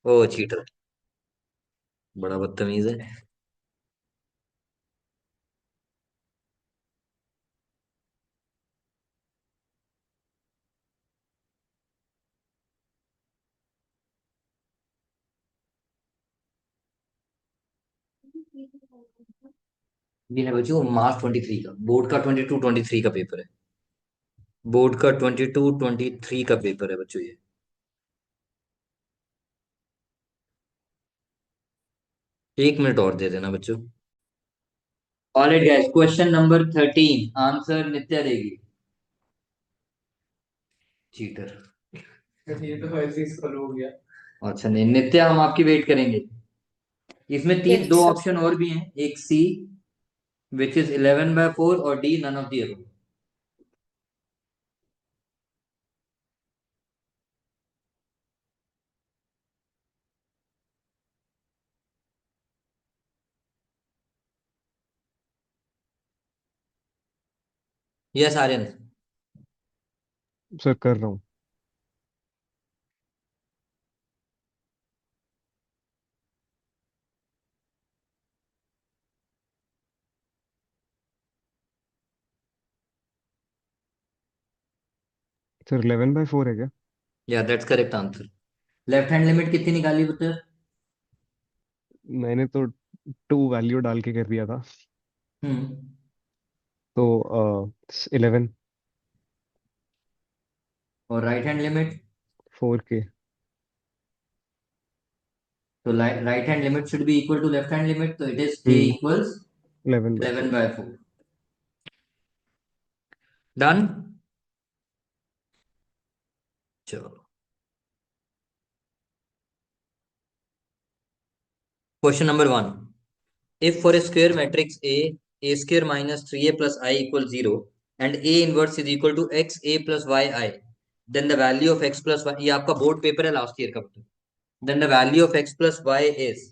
ओ cheater, बड़ा बदतमीज है। ये है बच्चों मार्च 23 का, बोर्ड का 22-23 का पेपर है। बोर्ड का 22-23 का पेपर है बच्चों ये। एक मिनट और दे देना बच्चों। Alright guys, question number 13 answer Nitya देगी। चीटर। ये तो ऐसे ही solve हो गया। अच्छा नहीं नित्या, हम आपकी वेट करेंगे। इसमें तीन दो Yes, sir. ऑप्शन और भी हैं, एक सी विच इज 11/4 और D none of the above. Yes Aryan. Sir कर रहा हूँ। सर 11/4 है क्या? या that's correct answer. Left hand limit कितनी निकाली पुत्र? मैंने तो 2 वैल्यू डाल के कर दिया था। हम्म। तो 11। और राइट हैंड लिमिट? 4 के। तो right hand limit should be equal to left hand limit, तो it is K hmm. Equals 11/4। 11/4। Done. चलो, question number 1। If for a square matrix A square minus 3A plus I equals 0, and A inverse is equal to x A plus y I, then the value of x plus y, ये आपका board paper है last year का। then the value of x plus y is,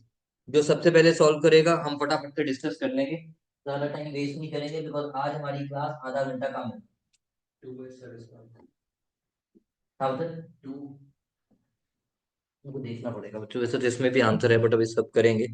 जो सबसे पहले solve करेगा हम फटाफट से डिस्कस कर लेंगे, ज्यादा टाइम वेस्ट नहीं करेंगे बिकॉज आज हमारी क्लास आधा घंटा कम है। हाँ बता। टू देखना पड़ेगा बच्चों, वैसे तो इसमें भी आंसर है बट अभी सब करेंगे।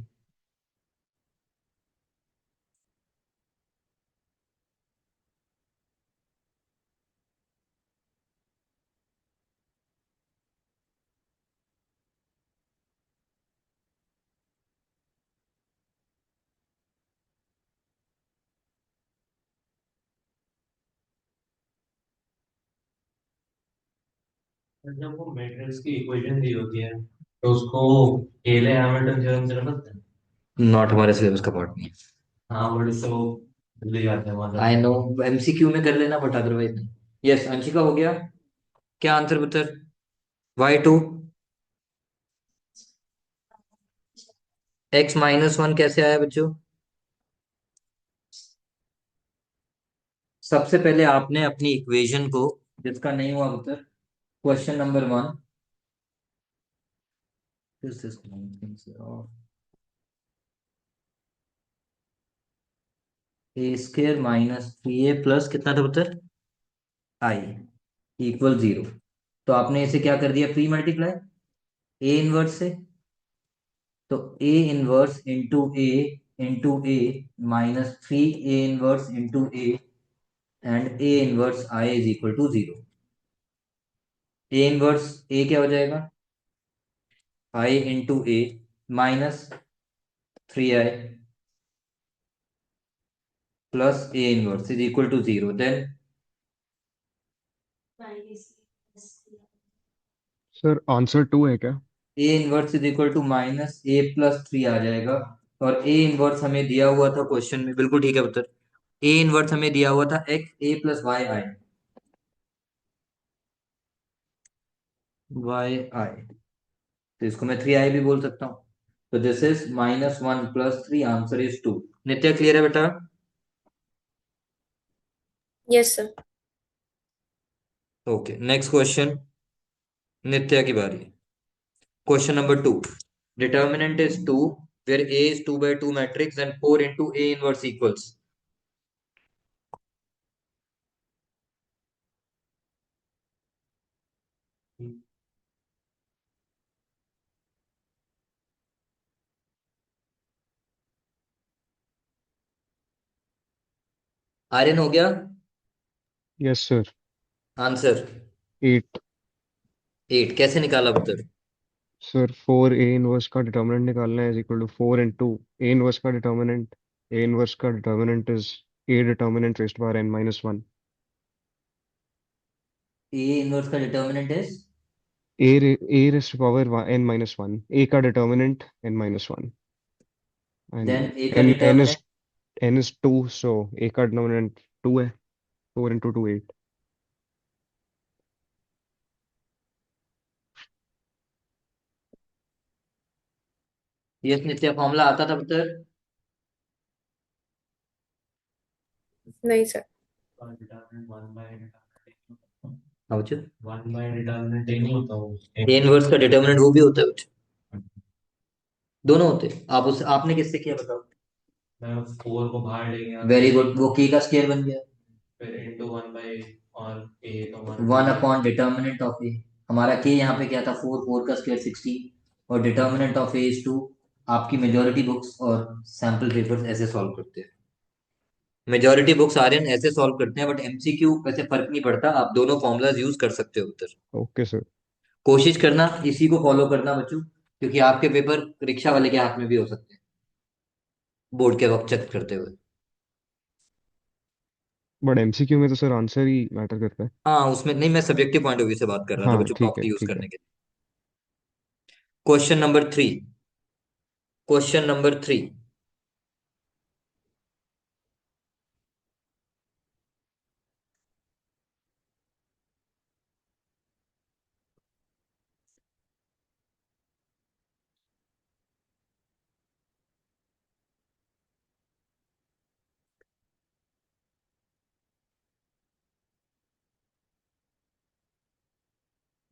जब वो मैट्रिक्स की इक्वेशन दी होती है तो उसको केले हैमिल्टन थ्योरम से रख सकते हैं। नॉट हमारे सिलेबस का पार्ट नहीं है। हाँ बट उसको ले जाते हैं मतलब। आई नो, एमसीक्यू में कर लेना बट अदरवाइज नहीं। यस अंशिका हो गया। क्या आंसर बता? y2। x-1 कैसे आया बच्चों? सबसे पहले आपने अपनी इक्वेशन को, जिसका नहीं हुआ उत्तर, क्वेश्चन नंबर 1, ए स्क्र माइनस 3A प्लस कितना था उत्तर? I equal 0। तो आपने इसे क्या कर दिया, प्री मल्टीप्लाई ए इनवर्स से। तो A inverse into A minus 3A inverse into A, and A inverse I is equal to 0। A inverse A क्या हो जाएगा? I into A minus 3I plus A inverse is equal to 0। Then sir answer 2 है क्या? A inverse is equal to minus A plus 3 आ जाएगा। और A inverse हमें दिया हुआ था क्वेश्चन में, बिल्कुल ठीक है उत्तर। ए इनवर्स हमें दिया हुआ था x A plus y I. तो इसको मैं 3I भी बोल सकता हूँ। तो this is -1 + 3, answer is 2। Nitya clear है बेटा? Yes, sir. Okay next question, Nitya की बारी। Question number 2। Determinant is 2 where A is 2/2 matrix and 4 into A inverse equals। Aryan हो गया यस सर। आंसर? 8। 8 कैसे निकाला पुत्र? सर 4 ए इनवर्स का डिटर्मिनेंट निकालना है is equal to 4 A inverse का डिटर्मिनेंट। ए इनवर्स का determinant is A determinant raised बार n minus one. A inverse का determinant is A raised power n minus one. A का determinant n minus one and then A का n determinant. Is n is 2, so A का determinant 2 है। 4 into 2 8। Yes नित्य formula आता था पुत्र? नहीं सर। डिटर्मिनेंट वन बाय हाँ बच्चों, वन बाय डिटर्मिनेंट नहीं होता वो। ए इनवर्स का डिटर्मिनेंट वो भी होता है बच्चों, दोनों होते हैं। आप उस आपने किससे किया बताओ? मैं 4 को बाहर ले गया वेरी गुड, वो के का स्क्वायर बन गया। फिर इंटू वन बाई और ए तो वन अपॉन डिटर्मिनेंट ऑफ ए। हमारा के यहाँ पे क्या था? 4, 4 का स्क्वायर 16, और डिटर्मिनेंट ऑफ ए इज 2। आपकी मेजोरिटी बुक्स और सैम्पल पेपर्स ऐसे सॉल्व करते हैं। मेजोरिटी बुक्स आर्यन ऐसे सॉल्व करते हैं, बट एमसीक्यू वैसे फर्क नहीं पड़ता, आप दोनों फॉर्मूलाज यूज कर सकते हो उधर। Okay sir. कोशिश करना इसी को फॉलो करना बच्चों, क्योंकि आपके पेपर रिक्शा वाले के हाथ में भी हो सकते हैं बोर्ड के वक्त चेक करते हुए। बट एमसीक्यू में तो सर आंसर ही मैटर करता है। हाँ उसमें नहीं, मैं सब्जेक्टिव पॉइंट ऑफ व्यू से बात कर रहा था हाँ बच्चों, ठीक है प्रॉपर्टी यूज ठीक है। करने के। Question number 3। Question number 3।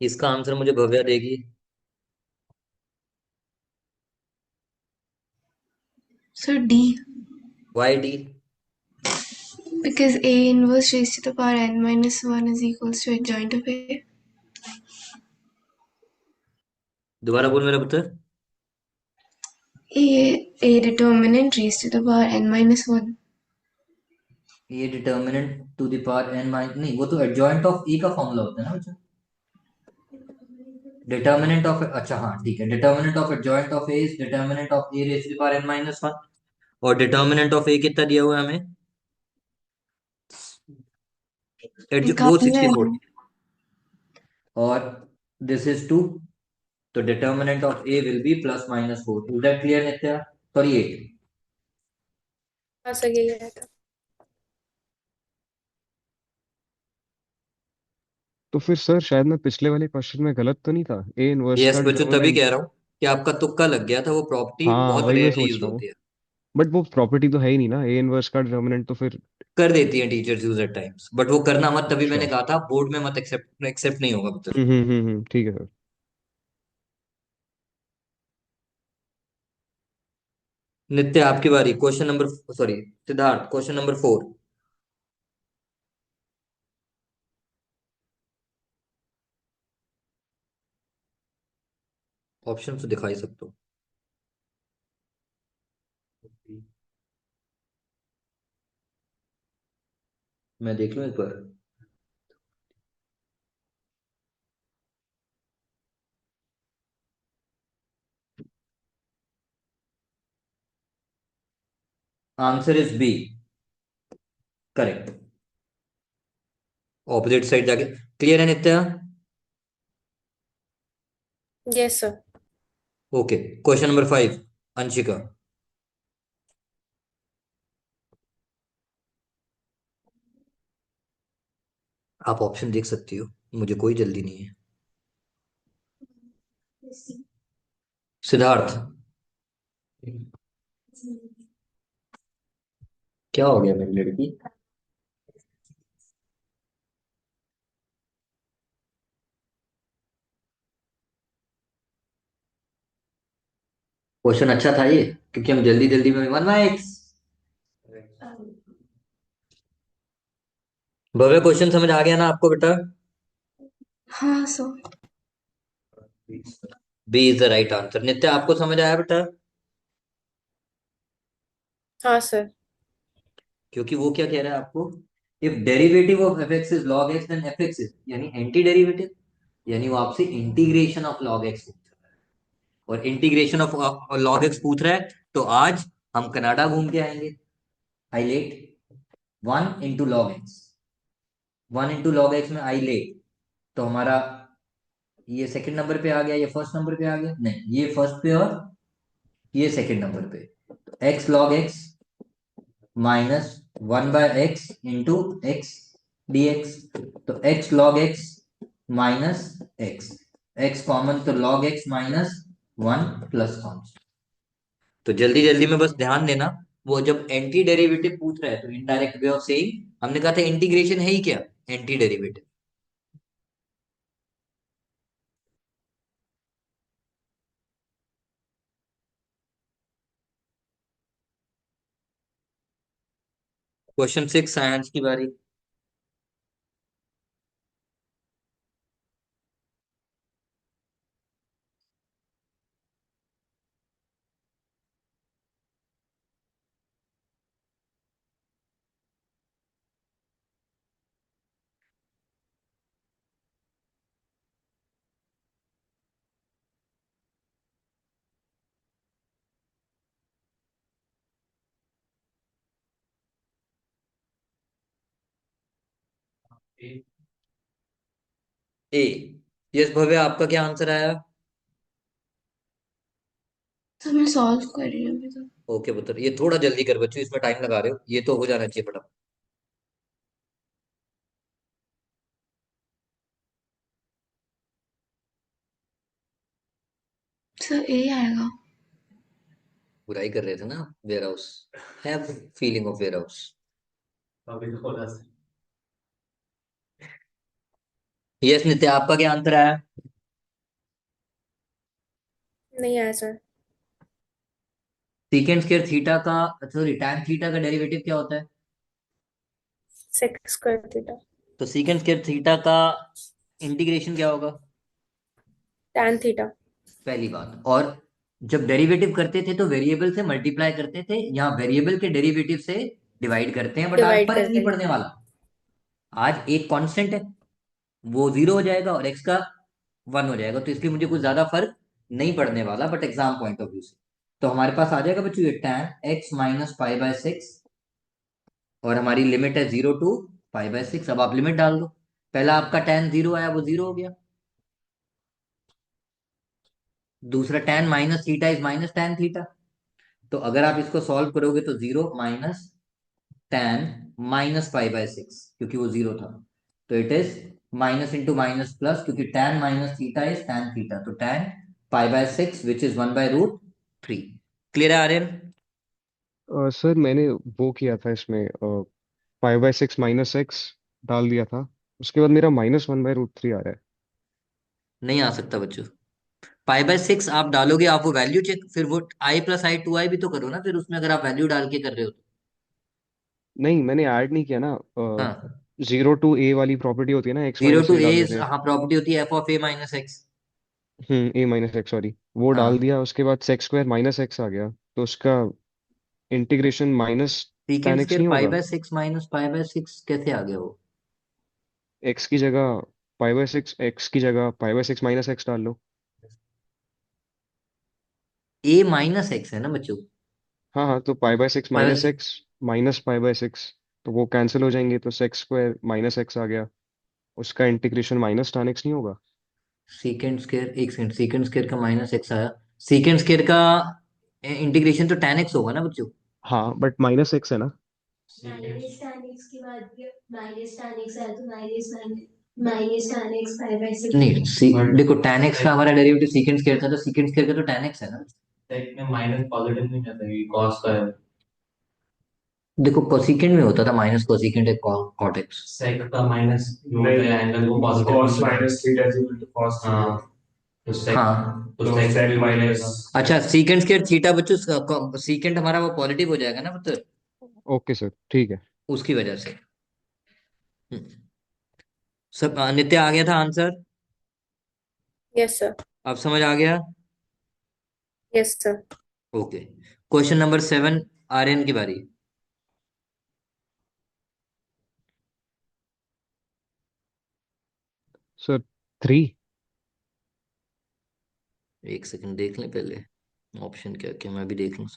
इसका आंसर मुझे भव्या देगी। Sir D. Why D? Because A inverse raised to the power n minus 1 is equals to adjoint of A. दोबारा बोल मेरा पुत्र। A determinant raised to the power n minus 1. ये determinant to the power N minus, नहीं वो तो adjoint of ई का formula होता है ना बच्चों। डिटर्मिनेंट ऑफ, अच्छा हाँ ठीक है, determinant of adjoint of A is determinant of A raise to the power N minus one. और डिटर्मिनेंट ऑफ ए कितना दिया हुआ है हमें? वो निकालना 64, है। और दिस इज 2। तो determinant of A will be plus minus 4। Is that clear Nitya? Sorry 8। हाँ सर यही आया था। तो फिर सर शायद मैं पिछले वाले क्वेश्चन में गलत तो नहीं था। ए इनवर्स यस का बच्चों, तभी डिटर्मिनेंट। कह रहा हूँ कि आपका तुक्का लग गया था, वो प्रॉपर्टी हाँ बहुत वही मैं रेयरली सोच यूज रहा हूँ। होती है। बट वो प्रॉपर्टी तो है ही नहीं ना, ए इनवर्स का डिटर्मिनेंट तो फिर। कर देती हैं teachers use at times, but वो करना मत, तभी अच्छा। मैंने कहा था बोर्ड में मत एक्सेप्ट एक्सेप्ट नहीं होगा पुत्र। ठीक है सर। नित्य आपकी बारी, question number, sorry Siddharth, question number 4। Option तो दिखाई सकते हो। मैं देख लूं एक बार। Answer is B, correct. Opposite side जाके। क्लियर है Nitya? Yes sir. Okay, question number 5, Anshika. आप ऑप्शन देख सकती हो, मुझे कोई जल्दी नहीं है। सिद्धार्थ, क्या हो गया मेरी लड़की? क्वेश्चन अच्छा था ये, क्योंकि हम जल्दी जल्दी में 1 भव्य क्वेश्चन समझ आ गया ना आपको बेटा? हाँ sir. B is the right answer. Nitya आपको समझ आया बेटा? हाँ सर। क्योंकि वो क्या कह रहा है आपको, if derivative of F X is log X then F X is, यानी एंटी डेरिवेटिव, यानी वो आपसे इंटीग्रेशन ऑफ लॉग एक्स पूछ रहा है, और इंटीग्रेशन ऑफ लॉग एक्स पूछ रहा है, तो आज हम कनाडा घूम के आएंगे। I let 1 into log x, 1 into log x में आई लेट, तो हमारा ये सेकंड नंबर पे आ गया, ये फर्स्ट नंबर पे आ गया, नहीं ये फर्स्ट पे और ये सेकंड नंबर पे, तो x log x minus 1/x into x dx, तो x log x minus x common, तो log x minus 1 plus constant. तो जल्दी जल्दी में बस ध्यान देना, वो जब एंटी डेरिवेटिव पूछ रहा है तो इनडायरेक्ट वे ऑफ सेइंग, हमने कहा था इंटीग्रेशन है ही क्या, एंटी डेरिवेटिव। क्वेश्चन 6 साइंस की बारी। ए, यस भव्य, आपका क्या आंसर आया? तो मैं सॉल्व कर रही हूँ अभी तो। ओके पुत्र, ये थोड़ा जल्दी कर बच्चों, इसमें टाइम लगा रहे हो, ये तो हो जाना चाहिए फटाफट। सर ए आएगा। बुराई कर रहे थे ना, warehouse, have feeling of warehouse. अभी तो बोला था। यस नित्य, आपका क्या आंसर आया? नहीं आया सर। सीकेंड स्क्वायर थीटा का, सॉरी टैन थीटा का डेरिवेटिव क्या होता है? Sec square theta. तो सीकेंड स्क्वायर थीटा का इंटीग्रेशन क्या होगा? Tan theta. पहली बात, और जब डेरिवेटिव करते थे तो वेरिएबल से मल्टीप्लाई करते थे, यहाँ वेरिएबल के डेरिवेटिव से डिवाइड करते हैं, बट आज डिवाइड फर्क करते नहीं हैं। पड़ने वाला। आज एक कांस्टेंट है, वो 0 हो जाएगा और x का 1 हो जाएगा, तो इसलिए मुझे कुछ ज्यादा फर्क नहीं पड़ने वाला, but exam point of view से तो हमारे पास आ जाएगा बच्चों ये tan x माइनस पाई/6, और हमारी लिमिट है 0 to पाई/6। अब आप लिमिट डाल दो, पहला आपका tan 0 आया, वो 0 हो गया, दूसरा tan minus theta is minus tan theta, तो अगर आप इसको सॉल्व करोगे तो 0 माइनस tan माइनस पाई/6, क्योंकि वो 0 था, तो it is minus into minus plus, क्योंकि tan minus theta is tan theta, तो tan पाई/6 विच इज 1/√3। क्लियर है आर्यन? सर मैंने वो किया था इसमें 5/6 माइनस एक्स डाल दिया था, उसके बाद मेरा -1/√3 आ रहा है। नहीं आ सकता बच्चों, पाई/6 आप डालोगे, आप वो वैल्यू चेक, फिर वो i+i 2i भी तो करो ना, फिर उसमें अगर आप वैल्यू डाल के कर रहे हो तो। नहीं, मैंने ऐड नहीं किया ना। हाँ, 0 to a वाली प्रॉपर्टी होती है ना, x 0 minus to A a डाल is, देते हैं। हाँ प्रॉपर्टी होती है f(a - x)। a-x, सॉरी, वो डाल हाँ, दिया, उसके बाद सेक स्क्वायर माइनस एक्स आ गया, तो उसका integration minus सीकेंड tan x square नहीं होगा? पाई/6 माइनस पाई/6 कैसे आ गया वो? एक्स की जगह पाई/6, एक्स की जगह पाई/6 माइनस एक्स डाल लो। a - x है ना बच्चों? हाँ हाँ, तो पाई/6 माइनस पाई एक्स माइनस पाई/6, तो वो कैंसिल हो जाएंगे, तो सेक स्क्वायर माइनस एक्स आ गया, उसका इंटीग्रेशन माइनस tan x नहीं होगा? सीकेंड स्क्वायर, एक सेकंड, सीकेंड स्क्वायर का -x आया, सीकेंड स्क्वायर का इंटीग्रेशन तो tan x होगा ना बच्चों? हाँ, बट माइनस एक्स है ना। माइनस tan x के बाद माइनस tan x है तो माइनस tan x पाई/6 नहीं But देखो, tan x का हमारा डेरिवेटिव सीकेंड स्क्वायर था, तो सीकेंड स्क्वायर का तो tan x है ना। सेक में माइनस पॉजिटिव नहीं रहता, ये कॉस का है। देखो कोसिकेंड में होता था माइनस कोसिकेंड कॉट एक्स। सेक का माइनस जो होता है एंगल वो positive cos minus theta is equal to cos theta. हाँ, तो सेक हाँ, तो तो सेक sec भी minus मिलेगा। अच्छा सीकेंड स्क्वायर थीटा बच्चों, सीकेंड हमारा वो पॉजिटिव हो जाएगा ना मतलब, ओके सर, ठीक है। उसकी वजह से। हम्म, सब नित्य आ गया था आंसर? Yes sir. अब समझ आ गया? Yes sir. Okay, question number 7, Aryan की बारी। सर 3। एक सेकंड देख लें पहले, ऑप्शन क्या क्या मैं भी देख लूँ।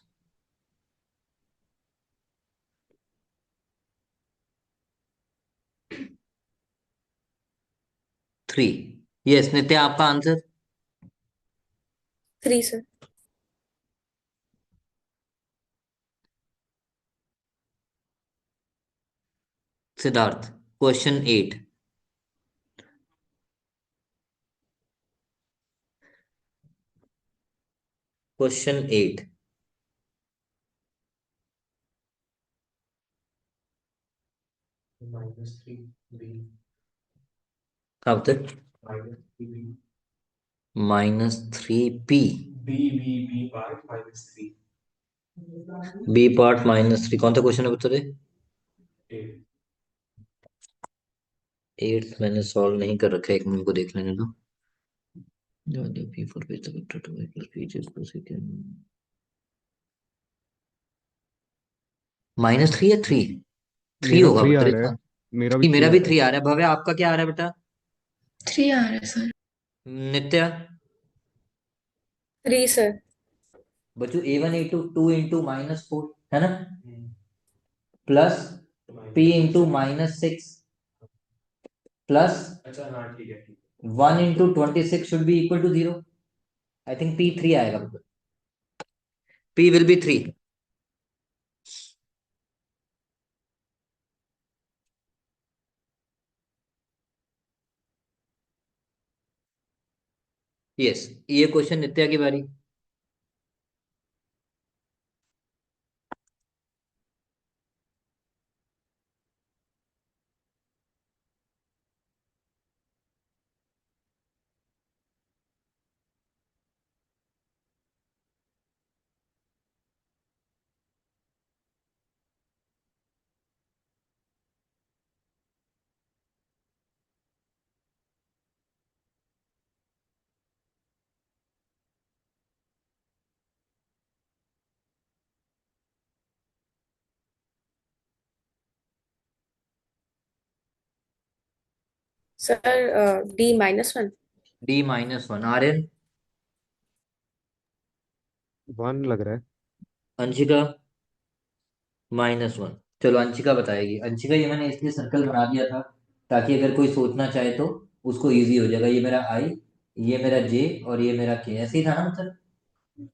3। यस नित्या, आपका answer? 3 sir. Siddharth, question 8। Question 8। -3b कब तक? -3b -3p। b part -3 B part -3 कौन सा क्वेश्चन है बता दे? 8 8 मैंने सॉल्व नहीं कर रखा है, एक मिनट को देख लेने दो। पी फॉर -3 या 3? 3 मेरा होगा 3 आ बेटा रहा है। इसका। मेरा भी 3, 3 मेरा आ भी रहा है। 3 आ रहा है। भव्य, आपका क्या आ रहा है बेटा? 3 आ रहा है सर। नित्या? 3 सर। बच्चों A1 A2 2 × -4 है ना, प्लस P × -6 प्लस अच्छा हाँ ठीक है 1 × 26 should be equal to 0। I think P 3 आएगा बेटा। P will be 3। यस, ये क्वेश्चन नित्या की बारी। Sir D -1। D-1 आर्यन? 1 लग रहा है। अंशिका? -1। चलो अंशिका बताएगी। अंशिका, ये मैंने इसलिए सर्कल बना दिया था ताकि अगर कोई सोचना चाहे तो उसको इजी हो जाएगा। ये मेरा आई, ये मेरा जे और ये मेरा के, ऐसे ही था ना मतलब।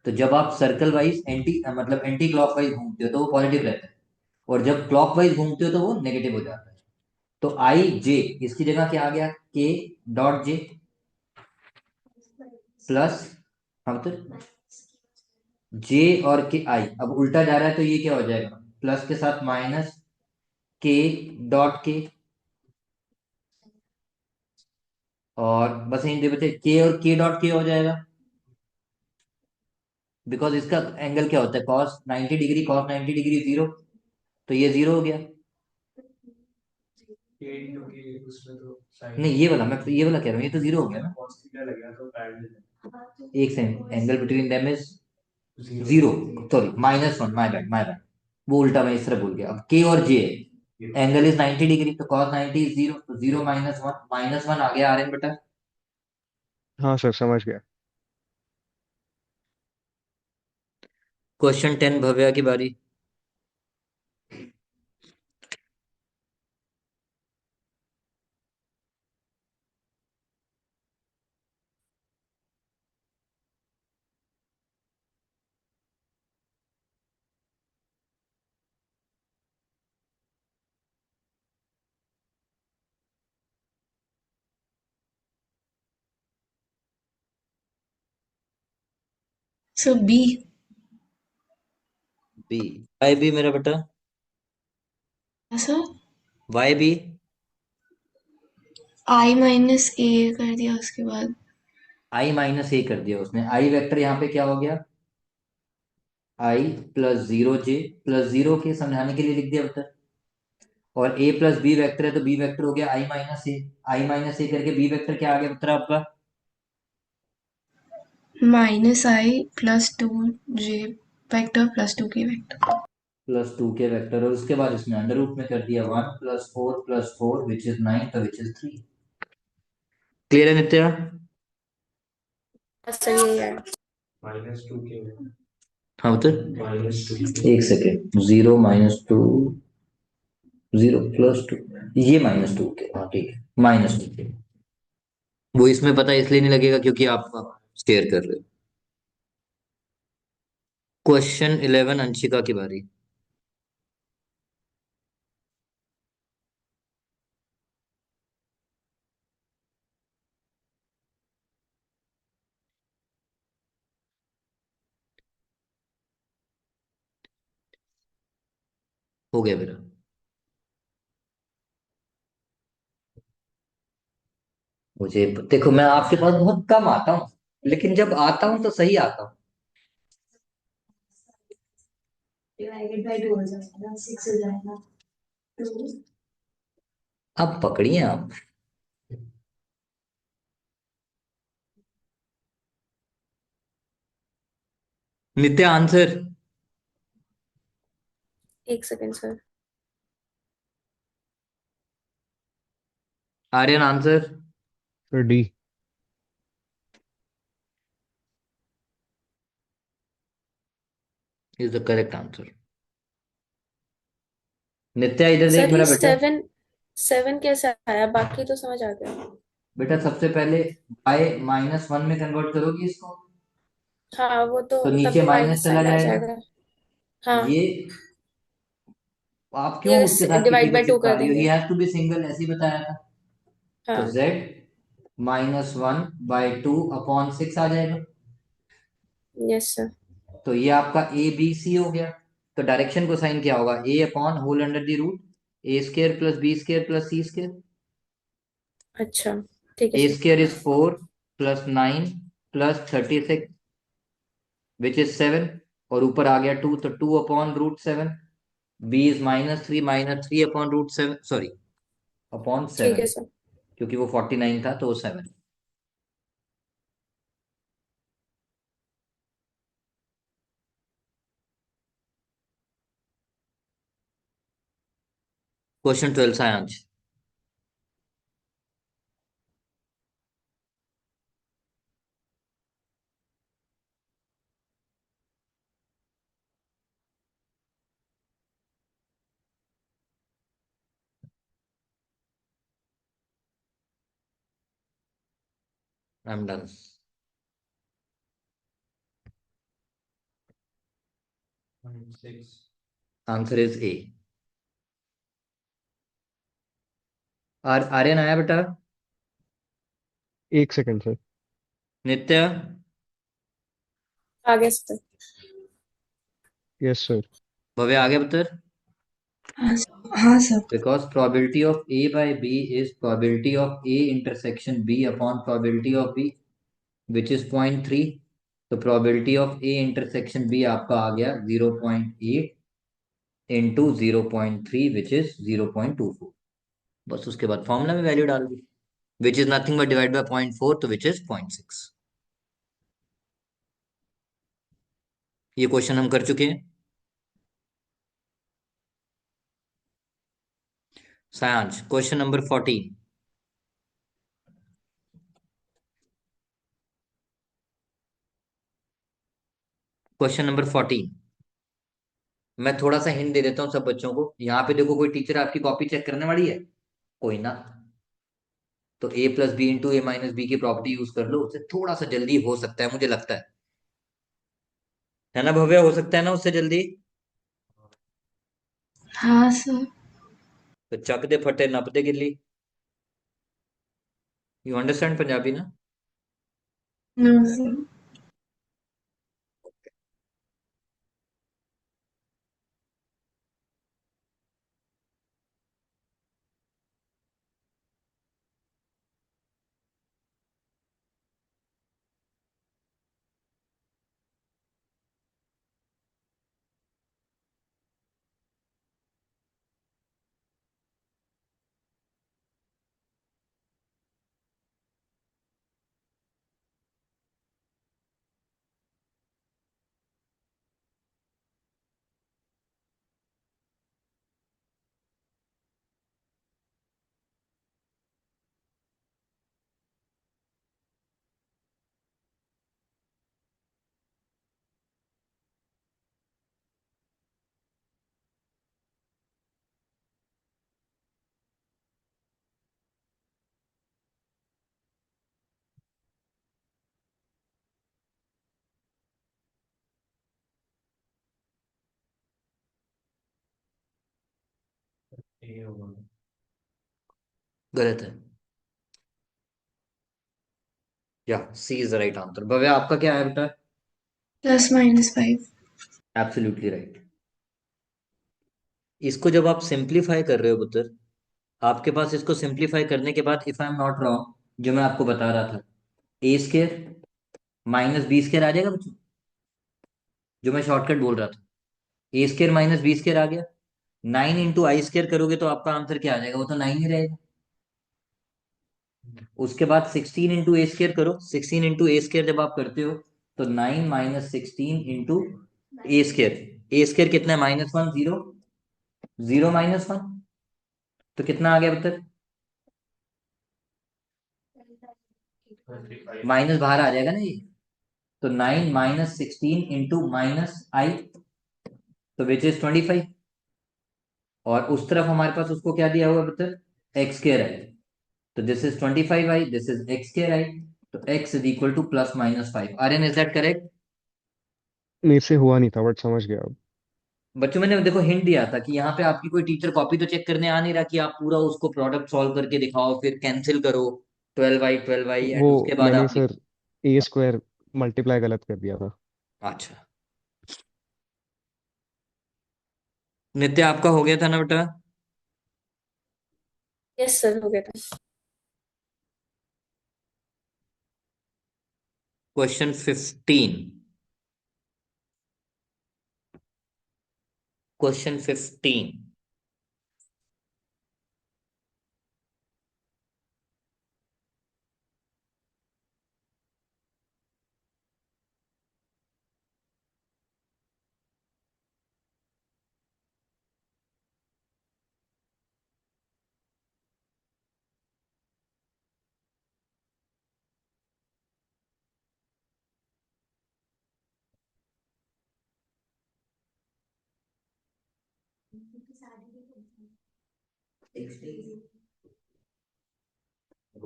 तो जब आप सर्कल वाइज मतलब एंटी क्लॉक वाइज घूमते हो तो वो पॉजिटिव रहता है, और जब क्लॉक वाइज घूमते हो तो वो नेगेटिव हो जाता है। तो आई जे, इसकी जगह क्या आ गया? के डॉट जे प्लस, हम तो जे और के आई, अब उल्टा जा रहा है तो ये क्या हो जाएगा? प्लस के साथ माइनस के डॉट के, और बस यही दे बचे के और के डॉट के हो जाएगा। बिकॉज इसका एंगल क्या होता है? कॉस 90 डिग्री, cos 90 डिग्री 0, तो ये 0 हो गया। क्योंकि उसमें तो नहीं, ये वाला, मैं ये वाला कह रहा हूँ, ये तो 0 हो गया ना। cos थीटा लगेगा तो पैरेलल एक second, angle between them is है 0, sorry -1, my bad my bad, वो उल्टा मैं इस तरह भूल गया। अब के और जे, एंगल इज 90 डिग्री, तो cos 90 इज 0, तो 0 -1 आ गया आर्यन बेटा। हाँ सर, समझ गया। क्वेश्चन 10 भव्या की बारी। सो बी। बी, वाई बी मेरा बेटा, सर वाई बी। I-A कर दिया उसके बाद। I-A कर दिया उसने। आई वेक्टर यहाँ पे क्या हो गया? आई प्लस 0 जे प्लस 0 के समझाने के लिए लिख दिया बेटा। और ए प्लस बी वेक्टर है तो बी वेक्टर हो गया I-A। I-A करके बी वेक्टर क्या आ गया पुत्र आपका? -I +2J vector +2K vector. +2 के वेक्टर, और उसके बाद इसमें अंडर रूट में कर दिया 1 + 4 + 4 विच इज 9, तो विच इज 3। क्लियर है नित्या? सर यही है। -2 के हाँ बता। -2 एक सेकेंड, 0 - 2, 0 + 2, ये -2 के, हाँ ठीक है, -2 के। वो इसमें पता इसलिए नहीं लगेगा क्योंकि आप स्टेयर कर रहे हो। क्वेश्चन 11, अंशिका की बारी। हो गया मेरा। मुझे देखो, मैं आपके पास बहुत कम आता हूँ, लेकिन जब आता हूँ तो सही आता हूँ। डिवाइडेड बाय 2 हो जाएगा, 6 हो जाएगा। 2 अब पकड़िए आप। नित्या आंसर। एक second sir. Aryan answer. Sir D. Is the correct answer. Nitya इधर देख सर मेरा ये बेटा। 7 कैसे आया? बाकी तो समझ आ गया। बेटा सबसे पहले बाय -1 में कन्वर्ट करोगी इसको, हाँ वो तो तो नीचे तभी माइनस माइनस चला साइन आ जाएगा। जाएगा। हाँ ये आप क्यों उसके ये साथ किसी डिवाइड को बाय 2 चिपका कर रही हो? ही देंगे। हैज टू बी सिंगल, ऐसे ही बताया था। तो हाँ z -1/2/6 आ जाएगा। Yes sir. तो ये आपका ए बी सी हो गया। तो डायरेक्शन को साइन क्या होगा? a/होल under the root a² + b² + c²। अच्छा ठीक है a सर। स्क्र इज 4 + 9 + 36 विच इज 7, और ऊपर आ गया 2, तो 2/√7। b इज -3 -3/√7, सॉरी, अपॉन ठीक है 7, सर। क्योंकि वो 49 था तो वो 7। Question 12 Sayansh. I am done. -6 answer is A. Aryan आया बेटा? एक सेकंड सर। नित्या? आ गया सर। Yes sir. भव्य आ गया पुत्र? हाँ sir. Because probability of A by B is probability of A intersection B upon probability of B, which is 0.3. तो probability of A intersection B आपका आ गया 0.8 into 0.3, which is 0.24। बस उसके बाद फॉर्मूला में वैल्यू डाल दी, which is nothing but divide by 0.4, तो which is 0.6। ये क्वेश्चन हम कर चुके हैं। सायांश, क्वेश्चन नंबर 14। Question number 14। मैं थोड़ा सा हिंट दे देता हूँ सब बच्चों को। यहाँ पे देखो, कोई टीचर आपकी कॉपी चेक करने वाली है? कोई ना। तो a + b × a - b की प्रॉपर्टी यूज कर लो, उससे थोड़ा सा जल्दी हो सकता है, मुझे लगता है ना भव्य? हो सकता है ना उससे जल्दी? हाँ सर। तो चक दे फटे नप दे गिल्ली। यू अंडरस्टैंड पंजाबी ना? No sir. ये होगा। गलत है। या C is the right answer. Bhavya आपका क्या है बेटा? +-5. Absolutely right. इसको जब आप सिंप्लीफाई कर रहे हो पुत्र, आपके पास इसको सिंप्लीफाई करने के बाद, if I am not wrong, जो मैं आपको बता रहा था, ए स्केयर माइनस बी स्केयर आ जाएगा बच्चों, जो मैं शॉर्टकट बोल रहा था। ए स्केयर माइनस बी स्केयर आ गया। 9 इंटू आई स्केयर करोगे तो आपका आंसर क्या आ जाएगा? वो तो 9 ही रहेगा। उसके बाद 16 इंटू ए स्केयर करो। 16 इंटू ए स्केयर जब आप करते हो तो 9 माइनस 16 इंटू ए स्केयर। ए स्केयर कितना है? -1, 0, 0 -1, तो कितना आ गया पुत्र? 25। माइनस बाहर आ जाएगा ना ये, तो 9 माइनस 16 इंटू माइनस आई, तो विच इज 25। और उस तरफ हमारे पास उसको क्या दिया हुआ है पुत्र? X square i. तो this is 25i, this is x square i. तो x is equal to +-5। Aryan, is that correct? मेरे से हुआ नहीं था बट समझ गया अब। बच्चों मैंने देखो हिंट दिया था कि यहाँ पे आपकी कोई टीचर कॉपी तो चेक करने आ नहीं रहा कि आप पूरा उसको प्रोडक्ट सॉल्व करके दिखाओ फिर कैंसिल करो 12i वो एंड उसके बाद मैंने आप सर A² मल्टीप्लाई गलत कर दिया था। अच्छा। नित्य आपका हो गया था ना बेटा? यस सर, हो गया था। क्वेश्चन 15। क्वेश्चन 15।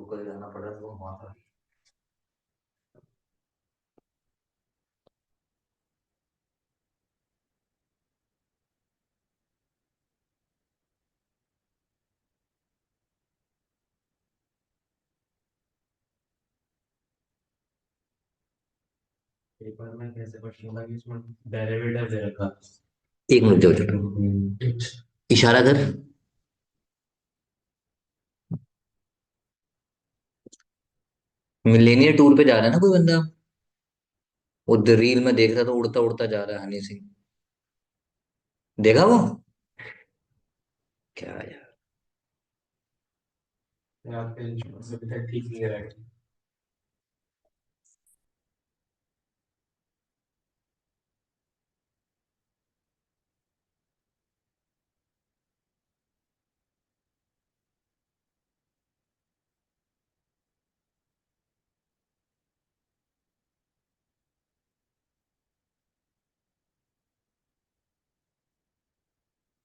कल जाना पड़ा तो वहां। पेपर में कैसे क्वेश्चन था कि इसमें डेरिवेटिव दे रखा। एक मिनट जाओ छोटू, इशारा कर। मिलेनियर टूर पे जा रहा है ना कोई बंदा, उधर रील में देख रहा था, उड़ता उड़ता जा रहा है हनी सिंह। देखा वो? क्या यार। आपके अभी तक ठीक नहीं रहा।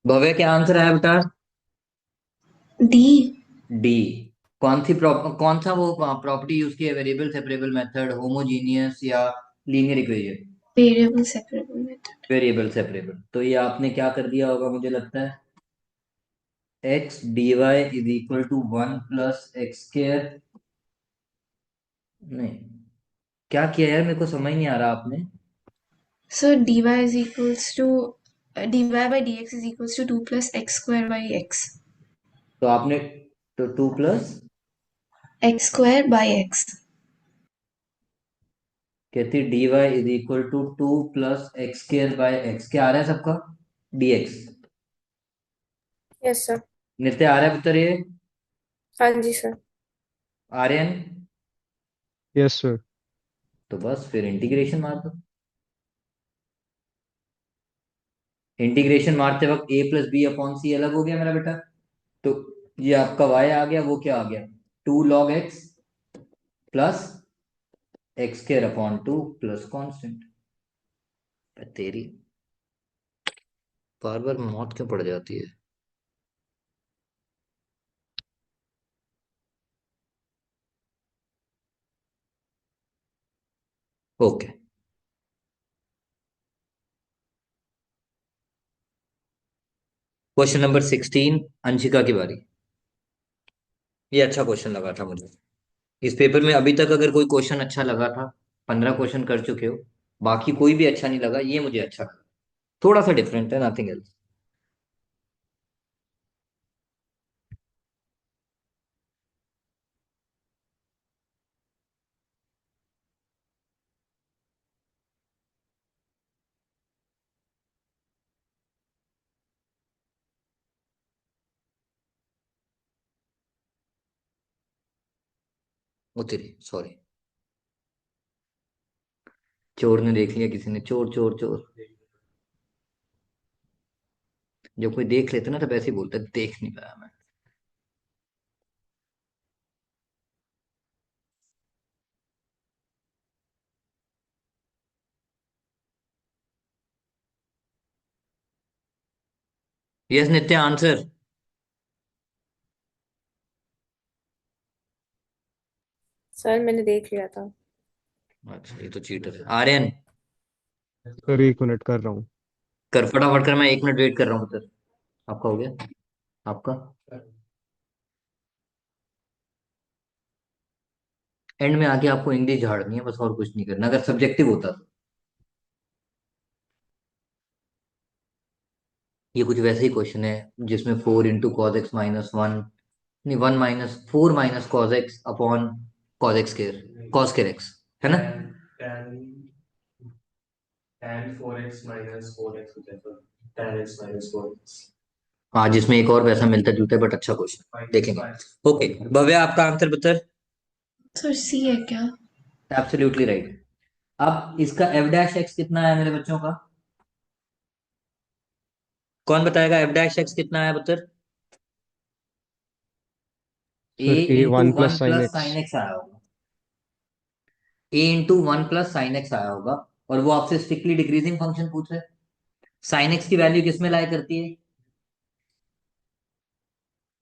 भव्य क्या आंसर आया बेटा? D. डी। कौन सा वो प्रॉपर्टी यूज की है? वेरिएबल सेपरेबल मेथड, होमोजीनियस, या linear equation? Variable separable method. Variable separable. तो ये आपने क्या कर दिया होगा मुझे लगता है, X D Y is equal to 1 + x²। नहीं, क्या किया यार, मेरे को समझ नहीं आ रहा आपने। So dy is equals to dy by dx is equals to 2 plus x square by x. तो आपने तो 2 + X square by x. कहती D Y is equal to 2 + x² by x। क्या आ रहा है सबका? dx। Yes sir. नित्य आ रहा है पुत्र ये? हाँ जी सर। आर्यन? Yes sir. तो बस फिर इंटीग्रेशन मार दो। इंटीग्रेशन मारते वक्त a + b/c अलग हो गया मेरा बेटा, तो ये आपका y आ गया, वो क्या आ गया? 2 log x plus x² upon 2 plus constant. तेरी बार बार मौत क्यों पड़ जाती है? ओके। क्वेश्चन नंबर 16, अंशिका की बारी। ये अच्छा क्वेश्चन लगा था मुझे इस पेपर में। अभी तक अगर कोई क्वेश्चन अच्छा लगा था, 15 क्वेश्चन कर चुके हो, बाकी कोई भी अच्छा नहीं लगा, ये मुझे अच्छा लगा। थोड़ा सा डिफरेंट है, नथिंग एल्स। उतरी, सॉरी। चोर ने देख लिया, किसी ने, चोर चोर चोर। जब कोई देख लेता ना तो ऐसे ही बोलता है, देख नहीं पाया मैं। यस नित्य, आंसर। सर मैंने देख लिया था। अच्छा, ये तो चीटर है। आर्यन, सर 1 मिनट कर रहा हूँ। कर फटाफट कर, मैं 1 मिनट वेट कर रहा हूँ सर। आपका हो गया? आपका एंड में आके आपको इंग्लिश झाड़नी है बस, और कुछ नहीं करना, अगर सब्जेक्टिव होता तो। ये कुछ वैसे ही क्वेश्चन है जिसमें 4 इंटू कॉज एक्स माइनस 1, नहीं 1 minus 4 minus cos x upon cos x square, cos square x, है ना? tan 4x minus 4x हो जाएगा, tan x minus 4x हाँ, जिसमें एक और वैसा मिलता जुलता है, बट अच्छा क्वेश्चन, देखेंगे। ओके भव्या, आपका आंसर बता। सर सी है क्या? Absolutely right. अब इसका एफ डैश एक्स कितना है मेरे बच्चों का? कौन बताएगा एफ डैश एक्स कितना है बता? A sir A into one one plus sine plus x. Sine x आया होगा। A into one plus sine x आया होगा। और वो आपसे स्ट्रिक्टली डिक्रीजिंग फंक्शन पूछ रहे। साइन एक्स की वैल्यू किस में लाई करती है?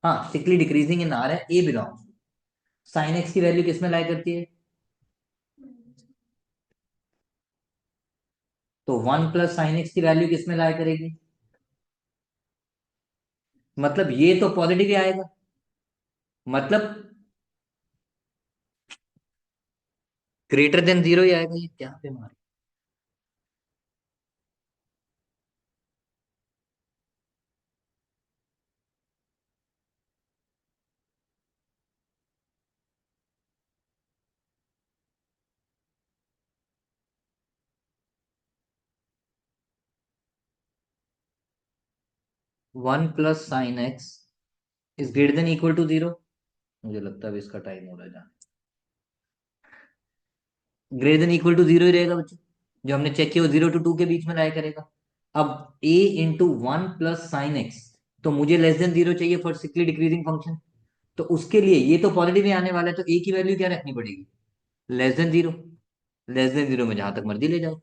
हाँ, स्ट्रिक्टली डिक्रीजिंग इन आर है, ए बिलोंग्स। साइन एक्स की वैल्यू किस में लाई करती है? तो वन प्लस साइन एक्स की वैल्यू किस में लाई करेगी? मतलब ये तो पॉजिटिव ही आएगा। मतलब ग्रेटर देन जीरो ही आएगा। ये क्या पे मारे? 1 plus sine x is greater than equal to zero. मुझे लगता है अब इसका टाइम हो रहा है। Greater than equal to zero ही रहेगा बच्चों। जो हमने चेक किया वो 0 to 2 के बीच में लाया करेगा। अब a into 1 plus sine x, तो मुझे लेस देन जीरो चाहिए फॉर स्ट्रिक्टली डिक्रीजिंग फंक्शन। तो उसके लिए ये तो पॉजिटिव ही आने वाला है, तो a की वैल्यू क्या रखनी पड़ेगी? Less than zero. Less than zero में जहां तक मर्जी ले जाओ।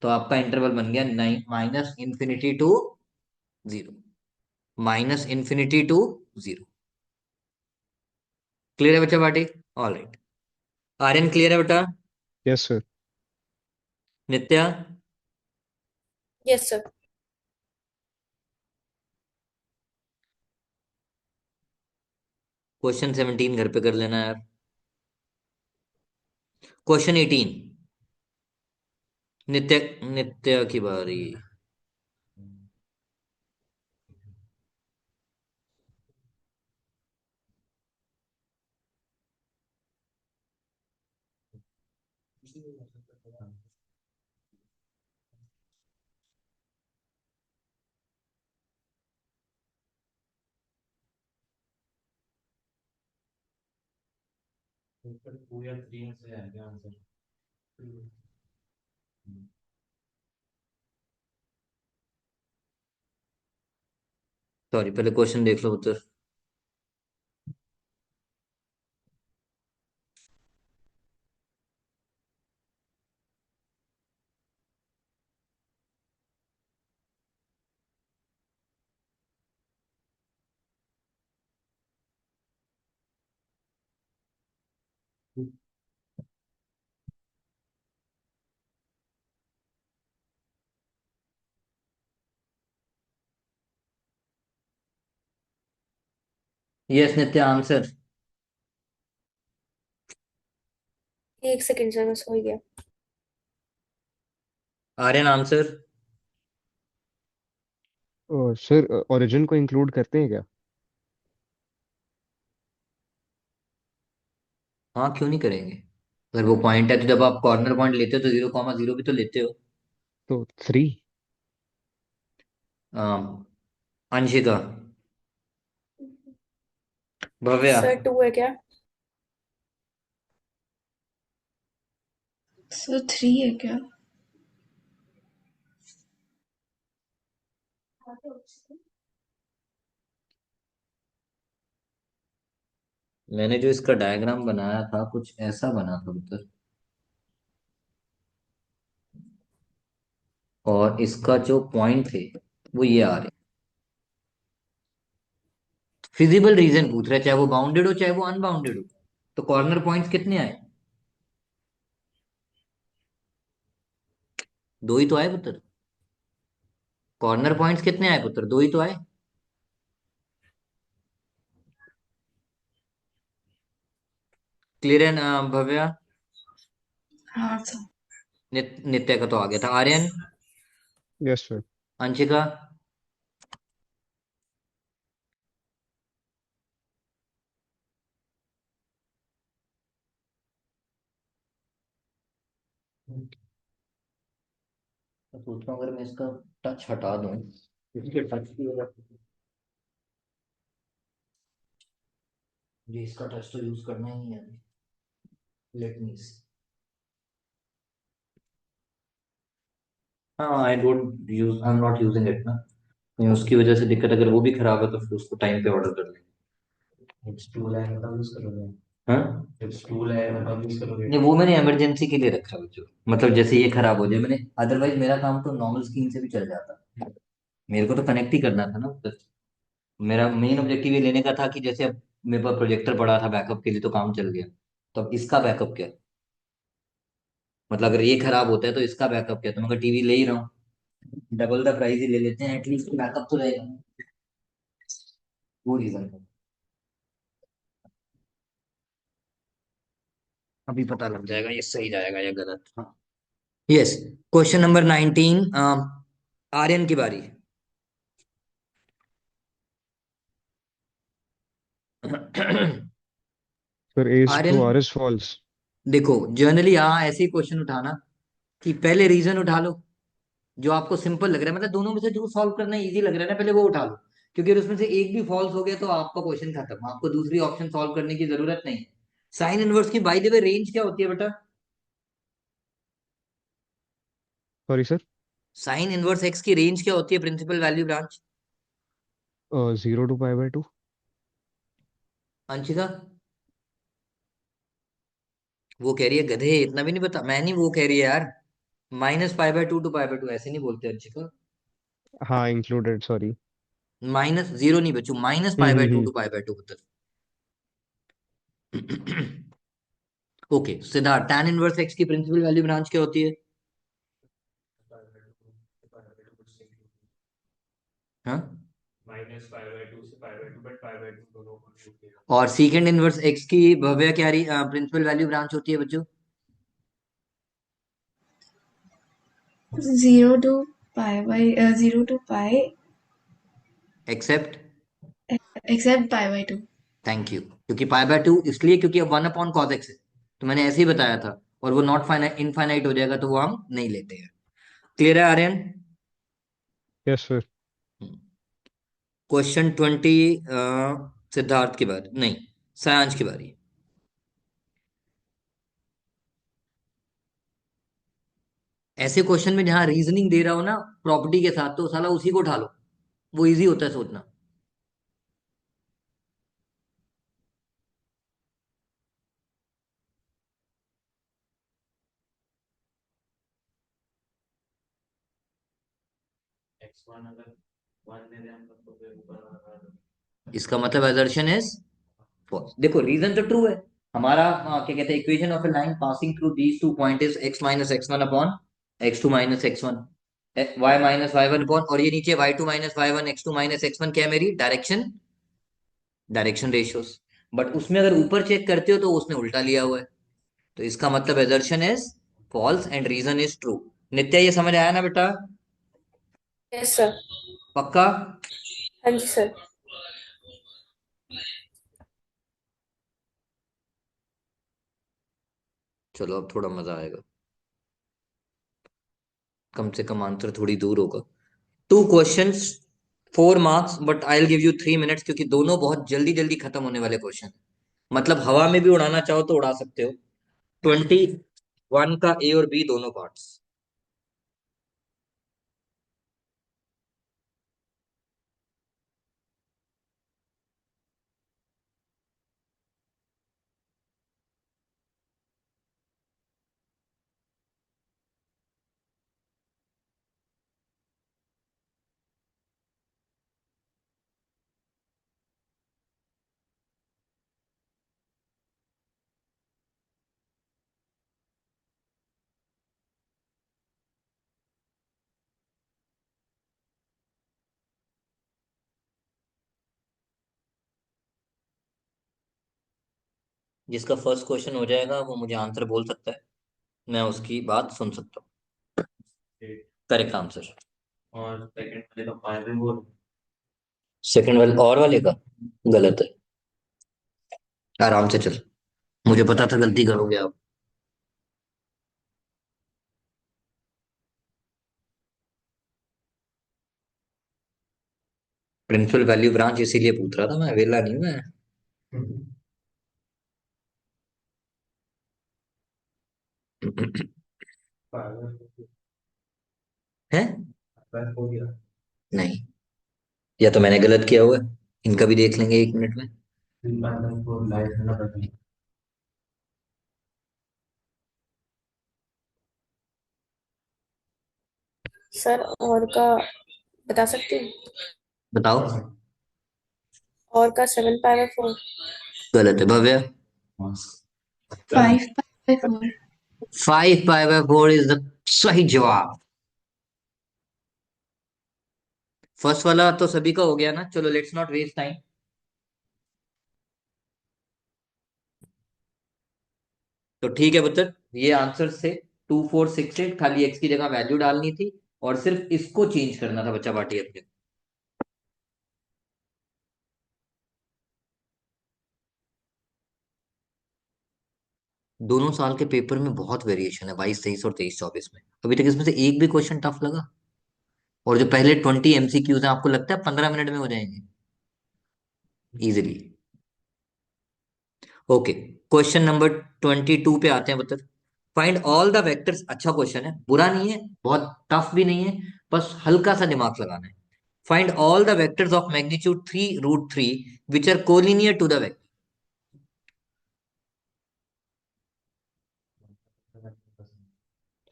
तो आपका इंटरवल बन गया -∞ to 0। -∞ to 0। क्लियर है बच्चा party? All right. Aryan clear है बेटा? Yes sir. Nitya? Yes sir. Question 17 घर पे कर लेना यार। क्वेश्चन 18, नित्य, नित्य की बारी। ऊपर 2 या 3 से आएगा आंसर। सॉरी, पहले क्वेश्चन देख लो उत्तर। यस नित्य आंसर। एक सेकंड सर, मैं सो ही गया। आर्यन आंसर। सर ओरिजिन को इंक्लूड करते हैं क्या? हाँ क्यों नहीं करेंगे, अगर वो पॉइंट है तो जब आप कॉर्नर पॉइंट लेते हो तो 0,0 भी तो लेते हो। तो 3। अंशिका। भव्या। सर 2 है क्या? सो 3 है क्या? मैंने जो इसका डायग्राम बनाया था कुछ ऐसा बना था उधर, और इसका जो पॉइंट थे वो ये आ रहे। फिजिबल रीजन पूछ रहे, चाहे वो बाउंडेड हो चाहे वो अनबाउंडेड हो। तो कॉर्नर पॉइंट्स कितने आए? दो ही तो आए पुत्र। कॉर्नर पॉइंट्स कितने आए पुत्र? दो ही तो आए। क्लियर है ना भव्या? हाँ सर। नित्य का तो आ गया था। आर्यन। Yes sir. अंशिका। मैं सोच रहा हूँ अगर मैं इसका टच हटा दूं, इसके टच की वजह से मुझे इसका टच तो यूज करना ही है। Let me. हाँ I don't use, I am not using it ना, कहीं उसकी वजह से दिक्कत, अगर वो भी खराब है तो फिर उसको टाइम पे ऑर्डर कर लेंगे। इट्स टूल है मतलब यूज करोगे। हाँ इट्स टूल है मतलब यूज करोगे। नहीं, वो मैंने इमरजेंसी के लिए रखा है जो, मतलब जैसे ये खराब हो जाए मैंने, अदरवाइज मेरा काम तो नॉर्मल स्क्रीन से भी चल जाता। मेरे को तो कनेक्ट ही करना था ना उधर। मेरा मेन ऑब्जेक्टिव ये लेने का था कि जैसे अब मेरे पास प्रोजेक्टर पड़ा था बैकअप के लिए तो काम चल गया। तो अब इसका बैकअप क्या, मतलब अगर ये खराब होता है तो इसका बैकअप क्या, तो मैं टीवी ले ही रहा हूँ, डबल द प्राइस ही ले लेते हैं, एटलीस्ट बैकअप तो रहेगा। वो रीजन था। अभी पता लग जाएगा ये सही जाएगा या गलत। हाँ यस। क्वेश्चन नंबर 19, आर्यन की बारी। Sir as Aryan two R S false. देखो, जनरली हाँ ऐसे ही क्वेश्चन उठाना कि पहले रीजन उठा लो जो आपको सिंपल लग रहा है, मतलब दोनों में से जो सॉल्व करना इजी लग रहा है ना पहले वो उठा लो। क्योंकि अगर उसमें से एक भी फॉल्स हो गया तो आपका क्वेश्चन खत्म, आपको दूसरी ऑप्शन सॉल्व करने की जरूरत नहीं। साइन इनवर्स की बाय द वे रेंज क्या होती है बेटा? Sorry sir. Sine inverse x की रेंज क्या होती है principal value branch? 0 to π/2। Anshika. वो कह रही है गधे इतना भी नहीं पता, मैं नहीं, वो कह रही है यार -π/2 to π/2 ऐसे नहीं बोलते अंशिका। हाँ इंक्लूडेड, सॉरी। माइनस जीरो नहीं बच्चों, minus pi by two hmm. Two pi by two होता है। Okay Siddharth, tan inverse x की प्रिंसिपल वैल्यू ब्रांच क्या होती है? हाँ। -π/2 से π/2 बट π/2 दोनों को include किया। और सीकेंड इनवर्स एक्स की भव्य क्या प्रिंसिपल वैल्यू ब्रांच होती है बच्चों? 0 to π except. except π/2। Thank you, क्योंकि π/2 इसलिए क्योंकि अब 1/cos x है, तो मैंने ऐसे ही बताया था। और वो नॉट फाइनाइट इनफाइनाइट हो जाएगा तो वो हम नहीं लेते हैं। क्लियर है Aryan? Yes sir. Question 20, Siddharth की बारी नहीं, सायांश की बारी। ऐसे क्वेश्चन में जहां रीजनिंग दे रहा हो ना प्रॉपर्टी के साथ, तो साला उसी को उठा लो, वो इजी होता है सोचना। x1 अगर 1 दे दें हम लोग तो फिर ऊपर वाला इसका मतलब assertion इज फॉल्स। देखो रीजन तो ट्रू है हमारा, क्या कहते हैं, equation of A line passing through these two point is x minus x one upon x2 minus x1, y minus y1 upon, और ये नीचे y2 minus y1 x2 minus x1 क्या है मेरी डायरेक्शन? Direction ratios. बट उसमें अगर ऊपर check करते हो तो उसने उल्टा लिया हुआ है, तो इसका मतलब assertion is false and reason is true. Nitya ये समझ आया ना बेटा? Yes sir. पक्का? हाँ जी सर। चलो अब थोड़ा मजा आएगा, कम से कम आंसर थोड़ी दूर होगा। 2 questions, 4 marks, but I will give you 3 minutes, क्योंकि दोनों बहुत जल्दी जल्दी खत्म होने वाले क्वेश्चन। मतलब हवा में भी उड़ाना चाहो तो उड़ा सकते हो। 21 का ए और बी दोनों पार्ट्स। जिसका फर्स्ट क्वेश्चन हो जाएगा वो मुझे आंसर बोल सकता है, मैं उसकी बात सुन सकता हूँ। Correct answer. और सेकंड वाले का 5 है 4। सेकंड वाले और वाले का गलत है। आराम से चल, मुझे पता था गलती करोगे आप। प्रिंसिपल वैल्यू ब्रांच इसीलिए पूछ रहा था, मैं वेला नहीं हूं मैं। है? नहीं, या तो मैंने गलत किया हुआ है, इनका भी देख लेंगे 1 मिनट में। सर और का बता सकती हूँ? बताओ। और का 7 पाई बाय 4। गलत है भव्य। 5 pi by 4. 5 pi by 4 is the सही जवाब। फर्स्ट वाला तो सभी का हो गया ना, चलो लेट्स नॉट वेस्ट टाइम। तो ठीक है पुत्र, ये आंसर से 2468, खाली एक्स की जगह वैल्यू डालनी थी और सिर्फ इसको चेंज करना था बच्चा पार्टी अपने। दोनों साल के पेपर में बहुत वेरिएशन है, 22 23 और 23 24 में। अभी तक इसमें से एक भी क्वेश्चन टफ लगा? और जो पहले 20 MCQs हैं, आपको लगता है 15 मिनट में हो जाएंगे इजिली? ओके, क्वेश्चन नंबर 22 पे आते हैं पुत्र। Find all the vectors. अच्छा क्वेश्चन है, बुरा नहीं है, बहुत टफ भी नहीं है, बस हल्का सा दिमाग लगाना है। Find all the vectors of magnitude 3√3 which are collinear to the vector.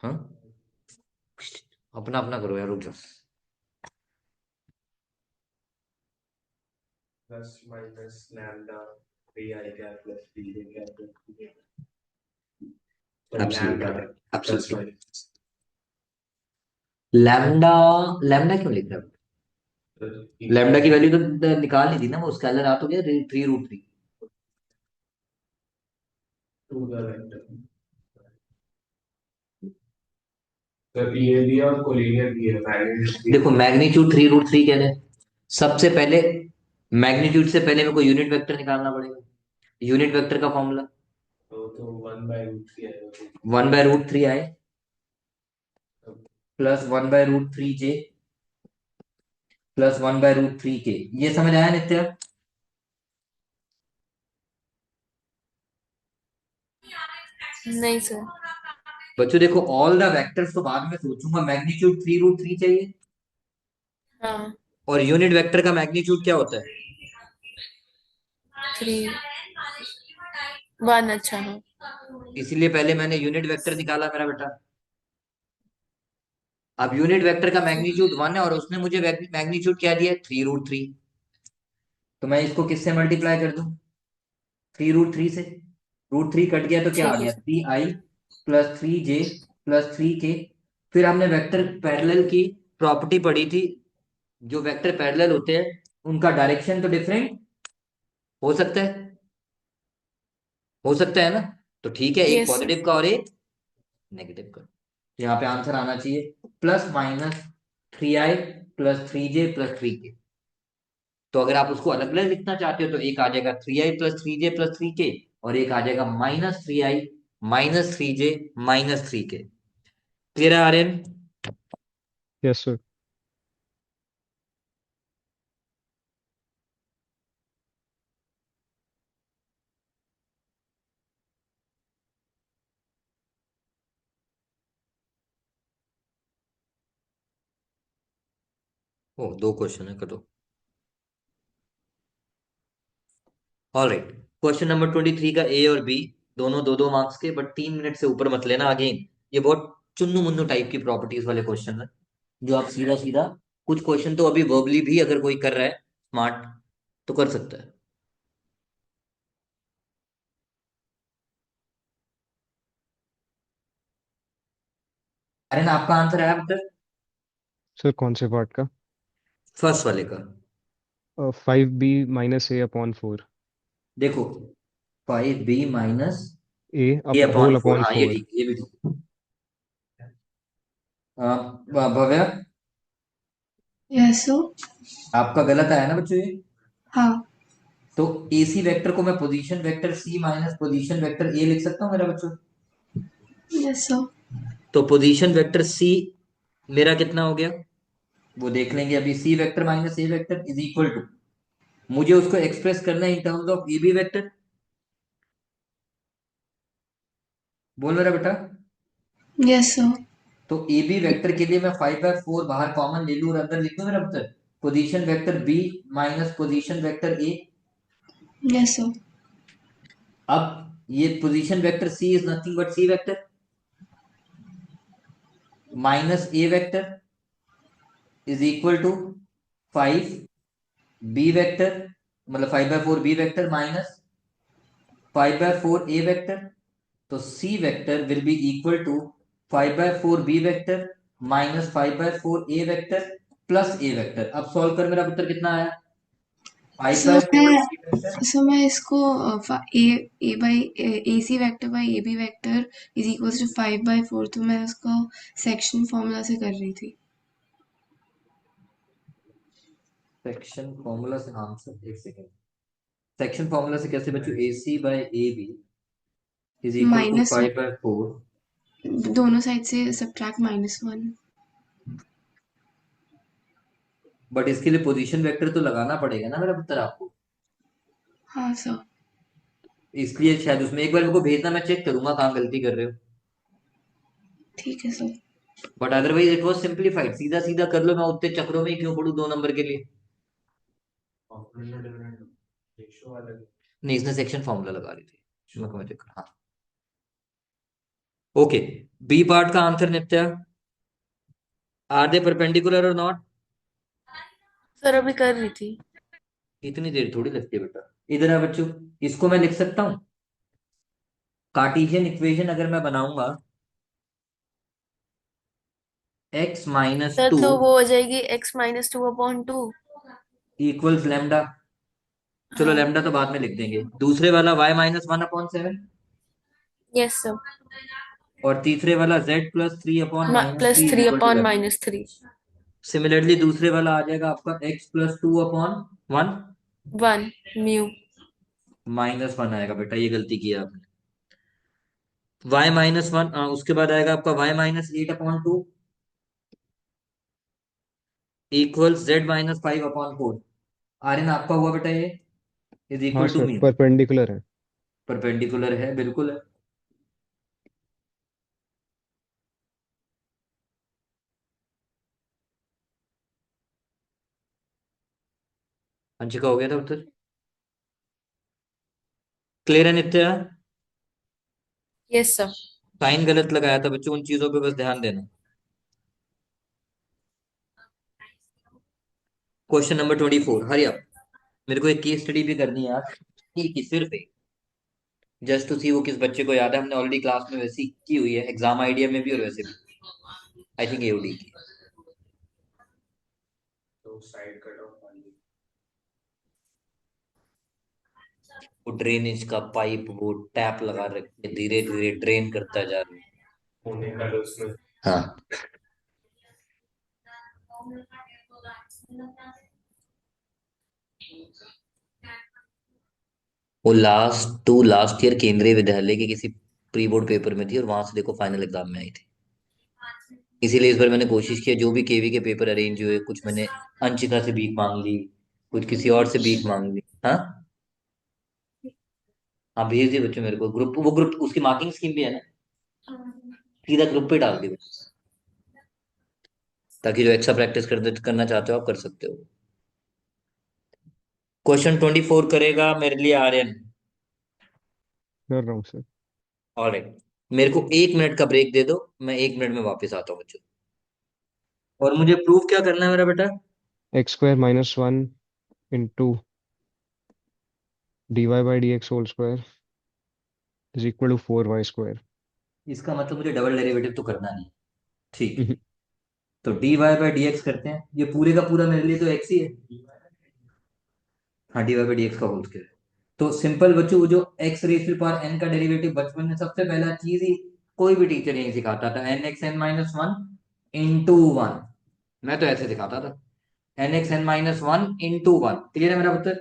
हाँ, अपना अपना करो यार, रुक जाओ। Plus minus lambda 3 i cap plus 3j cap plus absolutely lambda correct, plus absolutely. Minus lambda, lambda क्यों लिख रहे हो? लैम्डा की वैल्यू तो निकाल ली थी ना, वो स्केलर आ तो गया 3√3। To the vector. तो ये भी और कोलिनियर भी है मैग्नीट्यूड। देखो मैग्नीट्यूड 3√3 कह रहे हैं, सबसे पहले मैग्नीट्यूड से पहले मेरे को यूनिट वेक्टर निकालना पड़ेगा। यूनिट वेक्टर का फॉर्मूला तो 1/√3 आएगा। 1/√3 आए प्लस 1/√3j प्लस 1/√3k। ये समझ आया नित्य? नहीं सर। बच्चों देखो, ऑल द वेक्टर्स तो बाद में सोचूंगा, मैग्नीट्यूड 3√3 चाहिए। हाँ। और यूनिट वेक्टर का मैग्नीट्यूड क्या होता है? 3 1। अच्छा हाँ। इसीलिए पहले मैंने यूनिट वेक्टर निकाला मेरा बेटा। अब यूनिट वेक्टर का मैग्नीट्यूड 1 है और उसने मुझे मैग्नीट्यूड क्या दिया? 3√3। तो मैं इसको किससे मल्टीप्लाई कर दूं? 3√3 से। √3 कट गया तो क्या आ ठीक है गया? Sir. 3i plus 3j plus 3k। फिर हमने वेक्टर पैरेलल की प्रॉपर्टी पढ़ी थी, जो वेक्टर पैरेलल होते हैं उनका डायरेक्शन तो डिफरेंट हो सकता है, हो सकता है ना। तो ठीक है, एक यस सर। पॉजिटिव का और एक नेगेटिव का। तो यहाँ पे आंसर आना चाहिए +-3i +3j +3k। तो अगर आप उसको अलग अलग लिखना चाहते हो तो एक आ जाएगा 3i +3j +3k, और एक आ जाएगा -3i -3j -3k। क्लियर है आर्यन? Yes sir. ओ, 2 क्वेश्चन है, करो। All right. क्वेश्चन नंबर 23 का ए और बी दोनों 2-2 मार्क्स के, बट 3 मिनट से ऊपर मत लेना। अगेन ये बहुत चुन्नू मुन्नू टाइप की प्रॉपर्टीज वाले क्वेश्चन है, जो आप सीधा सीधा, कुछ क्वेश्चन तो अभी वर्बली भी अगर कोई कर रहा है स्मार्ट तो कर सकता है। अरे ना, आपका आंसर है मतलब सर कौन से पार्ट का? फर्स्ट वाले का। 5b-a/4। देखो, 5b - A A up upon whole four upon हाँ ये 4। ठीक, ये भी ठीक। Bhavya, yes so. आपका गलत आया ना बच्चों ये। हाँ। तो एसी वेक्टर को मैं position vector C minus position vector A लिख सकता हूँ मेरा बच्चों। Yes so. तो पोजीशन वेक्टर सी मेरा कितना हो गया वो देख लेंगे अभी। C vector minus A vector is equal to, मुझे उसको एक्सप्रेस करना है in terms of A B vector. बोल मेरा बेटा। Yes so. तो ए बी वेक्टर के लिए मैं 5/4 बाहर कॉमन ले लूं और अंदर लिख दूं मेरा उत्तर, position vector B minus position vector A. Yes so. अब ये position vector C is nothing but C vector minus A vector is equal to 5 B vector, मतलब 5/4 B vector minus 5/4 A vector. तो C vector will be equal to 5/4 B vector minus 5/4 A vector plus A vector. अब solve कर, मेरा उत्तर कितना आया? Five so by four मैं B vector so मैं इसको A A by A C vector by A B vector is equals to 5/4, तो मैं उसको सेक्शन फॉर्मूला से कर रही थी। सेक्शन फॉर्मूला से, हाँ सर एक सेकेंड। सेक्शन फॉर्मूला से कैसे बच्चों? A C by A B is equal to minus 5/4। दोनों साइड से सब्ट्रैक्ट -1। बट इसके लिए पोजीशन वेक्टर तो लगाना पड़ेगा ना मेरा उत्तर आपको, हाँ सर। इसलिए शायद उसमें एक बार मेरे को भेजना, मैं चेक करूंगा कहाँ गलती कर रहे हो। ठीक है sir. But otherwise it was simplified, सीधा सीधा कर लो, मैं उतने चक्रों में ही क्यों पढ़ूं 2 नंबर के लिए। कॉम्प्लीमेंट डिफरेंट रेशियो अलग नहीं, इसने सेक्शन फॉर्मूला लगा रही थी, मैं चेक कर, हाँ। ओके, बी पार्ट का answer Nitya, are they perpendicular और नॉट? सर अभी कर रही थी। इतनी देर थोड़ी लगती है बेटा। इधर है बच्चों, इसको मैं लिख सकता हूँ कार्टेशियन इक्वेशन अगर मैं बनाऊंगा, x माइनस सर टू तो वो हो जाएगी x-2/2। Equals lambda. चलो हाँ। लेमडा तो बाद में लिख देंगे। दूसरे वाला y-1/7, यस सर। और तीसरे वाला z +3/-3 is equal to +3 lambda. -3। Similarly दूसरे वाला आ जाएगा आपका x +2/1 1 म्यू। -1 आएगा बेटा, ये गलती किया आपने। y-1 उसके बाद आएगा आपका y-8/2 इक्वल्स z-5/4। आर्यन आपका हुआ बेटा ये, इज हाँ equal to sir mu. Perpendicular है। परपेंडिकुलर है, बिल्कुल है। अंश का हो गया था उत्तर। क्लियर है नित्या? Yes sir. साइन गलत लगाया था बच्चों, उन चीजों पे बस ध्यान देना। Question number 24, hurry up. मेरे को एक केस स्टडी भी करनी है यार, एक ही सिर्फ एक, जस्ट टू सी वो किस बच्चे को याद है। हमने ऑलरेडी क्लास में वैसी की हुई है, एग्जाम आइडिया में भी और वैसे भी, आई थिंक एओडी की। तो साइड कट ऑफ वाली वो ड्रेनेज का पाइप, वो टैप लगा रखे, धीरे धीरे ड्रेन करता जा रहा है। होने का तो उसमें हाँ, वो लास्ट ईयर केंद्रीय विद्यालय के किसी प्री बोर्ड पेपर में थी, और वहां से देखो फाइनल एग्जाम में आई थी। इसीलिए इस बार मैंने कोशिश किया, जो भी केवी के पेपर अरेंज हुए, कुछ मैंने अंशिका से भीख मांग ली, कुछ किसी और से भीख मांग ली। हाँ हाँ, भेज दिए बच्चों मेरे को ग्रुप, वो ग्रुप उसकी मार्किंग स्कीम भी है ना, सीधा ग्रुप पे डाल दी, ताकि जो एक्स्ट्रा प्रैक्टिस करना चाहते हो आप कर सकते हो। क्वेश्चन 24 करेगा मेरे लिए आर्यन। कर रहा हूँ सर। ऑलराइट, मेरे को 1 मिनट का ब्रेक दे दो, मैं 1 मिनट में वापस आता हूँ बच्चों। और मुझे प्रूव क्या करना है मेरा बेटा? X square minus one into D Y by D X whole square is equal to 4y square. इसका मतलब मुझे डबल डेरिवेटिव तो करना नहीं। ठीक है, तो D Y by D X करते हैं। ये पूरे का पूरा मेरे लिए तो एक्स ही है। हाँ, D Y by D X का होल स्क्वायर। तो सिंपल बच्चों, वो जो X raise to power N का डेरिवेटिव बचपन में सबसे पहला चीज ही कोई भी टीचर यही सिखाता था, N X N minus one into one. मैं तो ऐसे सिखाता था, N X N minus one into one. Clear है मेरा पुत्र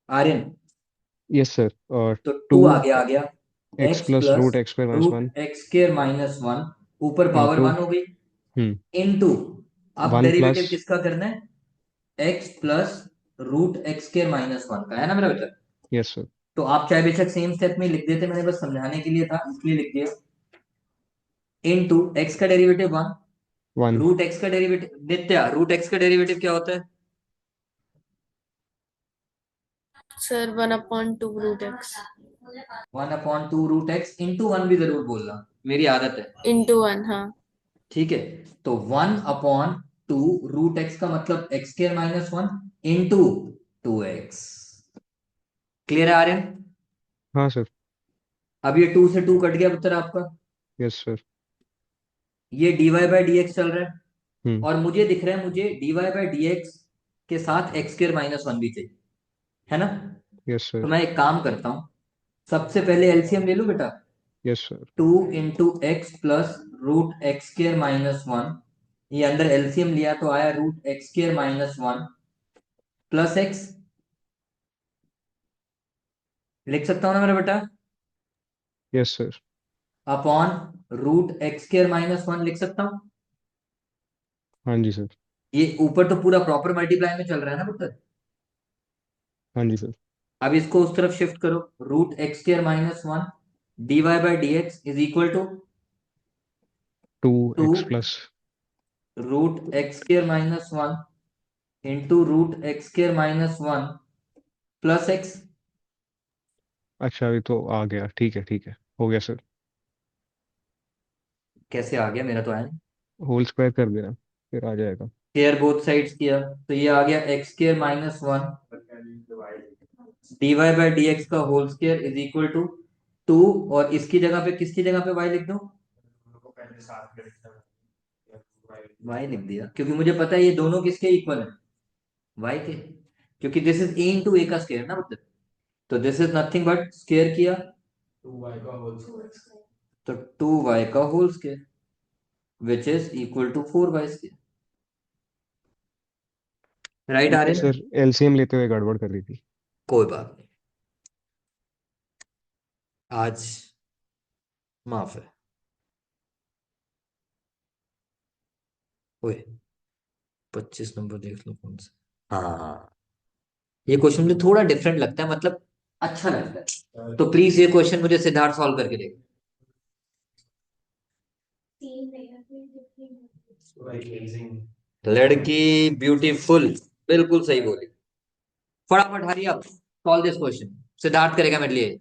आर्यन? Yes sir. और तो टू टू आ गया X X plus plus root X square minus one root X square minus one, ऊपर पावर इंटू वन हो गई, इनटू, अब वन प्लस। डेरिवेटिव किसका करना है? X plus root X square minus one का, है ना मेरा बेटा? Yes sir. तो आप चाहे बेशक सेम स्टेप में लिख देते, मैंने बस समझाने के लिए था इसलिए लिख दिया। इनटू एक्स का derivative one, one. Root X का डेरिवेटिव, नित्या रूट एक्स का डेरिवेटिव क्या होता है? Sir 1/2 √x one upon two root X, into one भी जरूर बोलना, मेरी आदत है। इंटू 1, हाँ। ठीक है, तो one upon two root X का मतलब X square minus one into two X. Clear है आर्यन? हाँ सर। अब ये टू से टू कट गया पुत्र आपका। Yes sir. ये D Y by D X चल रहा है, हम्म। और मुझे दिख रहा है मुझे D Y by D X के साथ एक्स स्क्र माइनस वन भी चाहिए, है ना? यस तो सर। मैं एक काम करता हूं, सबसे पहले एलसीएम ले लूं बेटा। Yes sir. Two into X plus root X square minus one, ये अंदर एलसीएम लिया तो आया root X square minus one plus X. लिख सकता हूं ना मेरा बेटा? Yes sir. Upon root X square minus one लिख सकता हूं। हाँ जी सर। ये ऊपर तो पूरा प्रॉपर मल्टीप्लाई में चल रहा है ना पुत्र? हाँ जी सर। अब इसको उस तरफ शिफ्ट करो, root X square minus one D Y by D x is equal to to to x plus. Root X square minus one into root X square minus one plus x. अच्छा, अभी तो आ गया। ठीक है, ठीक है, हो गया सर। कैसे आ गया? मेरा तो आया नहीं। होल स्क्वायर कर देना, फिर आ जाएगा। स्क्वायर बोथ साइड्स किया तो ये आ गया x square minus one D Y by D X का whole square is equal to two, और इसकी जगह पे किसकी जगह पे वाई लिख दो? पहले साथ में लिखता हूँ। वाई लिख दिया, क्योंकि मुझे पता है ये दोनों किसके इक्वल है, वाई के। क्योंकि this is A into A का स्क्वायर ना मतलब, तो this is nothing but square किया, 2y का होल स्क्वायर। तो टू वाई का whole square which is equal to four Y square. Right नहीं आर्यन? सर, एलसीएम लेते हुए गड़बड़ कर रही थी। कोई बात नहीं, आज माफ है। ओए, 25 नंबर देख लो कौन सा। हाँ, ये क्वेश्चन मुझे थोड़ा डिफरेंट लगता है, मतलब अच्छा लगता है, तो प्लीज ये क्वेश्चन मुझे सिद्धार्थ सॉल्व करके दे। तीन रहेगा फिर different। लड़की ब्यूटीफुल, बिल्कुल सही बोली। फटाफट hurry up, solve this question. Siddharth करेगा मेरे लिए।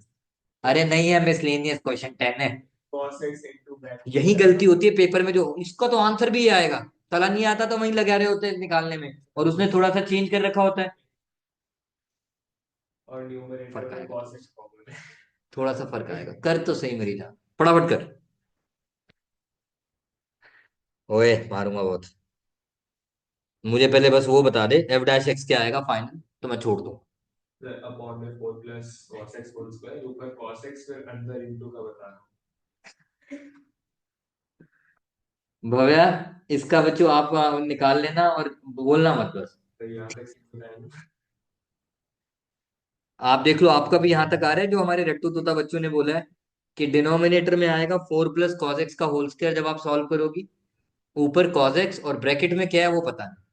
अरे नहीं है, मिसलेनियस क्वेश्चन 10 है। cos x into back यही गलती होती है पेपर में, जो इसका तो आंसर भी आएगा, तला नहीं आता तो वहीं लगा रहे होते हैं निकालने में, और उसने थोड़ा सा चेंज कर रखा होता है। और न्यूमरेटर फर्क में आएगा, cos x कॉमन है। थोड़ा सा फर्क आएगा। कर तो सही मेरी जान, फटाफट कर। ओए मारूंगा बहुत। मुझे पहले बस वो बता दे एफ डैश एक्स क्या आएगा फाइनल, तो मैं छोड़ दूं। अपॉन में 4 plus cos x whole square, ऊपर cos x फिर अंदर इंटू का बताना। भव्या, इसका बच्चों आप निकाल लेना और बोलना मत बस। तो यहाँ तक सीखना है। आप देख लो, आपका भी यहां तक आ रहा है जो हमारे रट्टू तोता बच्चों ने बोला है कि डिनोमिनेटर में आएगा 4 प्लस कॉस एक्स का होल स्क्वायर जब आप सॉल्व करोगी, ऊपर कॉस एक्स और ब्रैकेट में क्या है वो पता नहीं।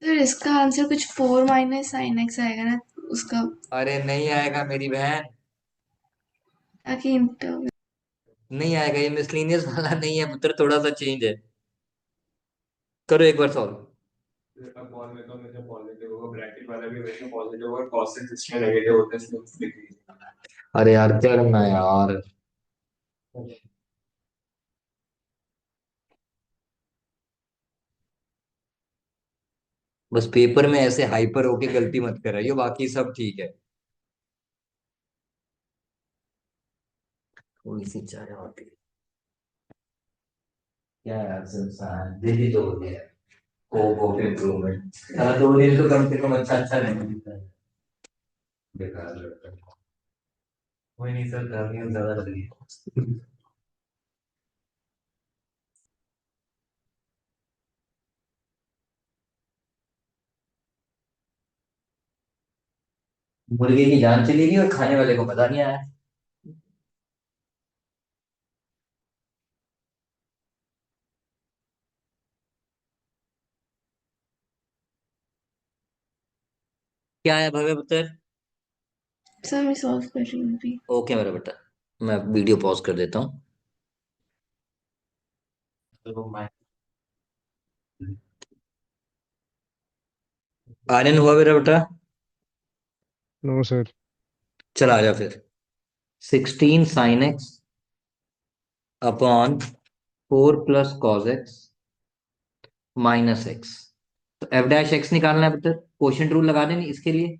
फिर इसका आंसर कुछ 4 माइनस साइन एक्स आएगा ना उसका, अरे नहीं आएगा मेरी बहन, ताकि इंटर। नहीं आएगा, ये मिसलिनियस वाला नहीं है पुत्र, थोड़ा सा चेंज है। करो एक बार सॉल्व। अपॉन में तो हमेशा पॉजिटिव होगा, ब्रैकेट वाला भी हमेशा पॉजिटिव होगा, cos x इसमें नेगेटिव होता है, इसलिए उसको लिख दीजिए। अरे यार क्या करना है यार। बस पेपर में ऐसे हाइपर होके गलती मत कराइयो, बाकी सब ठीक है। थोड़ी सी चाय और पी। क्या यार संसार दिल ही तोड़ दिया। होप ऑफ इम्प्रूवमेंट, 2 दिन तो कम से कम अच्छा अच्छा नहीं दिखता है। बेकार लड़का। कोई नहीं सर, गर्मी ज्यादा लग रही है। मुर्गे की जान चली गई और खाने वाले को मजा नहीं आया। क्या है भव्य पुत्र? सर मैं सॉल्व कर रही हूँ अभी। ओके मेरा बेटा, मैं वीडियो पॉज कर देता हूँ। आर्यन हुआ मेरा बेटा? No sir. चल आ जा फिर। 16 sin x upon 4 plus cos x minus X. तो एफ डैश एक्स निकालना है पुत्र, क्वोशिएंट रूल लगा देनी इसके लिए।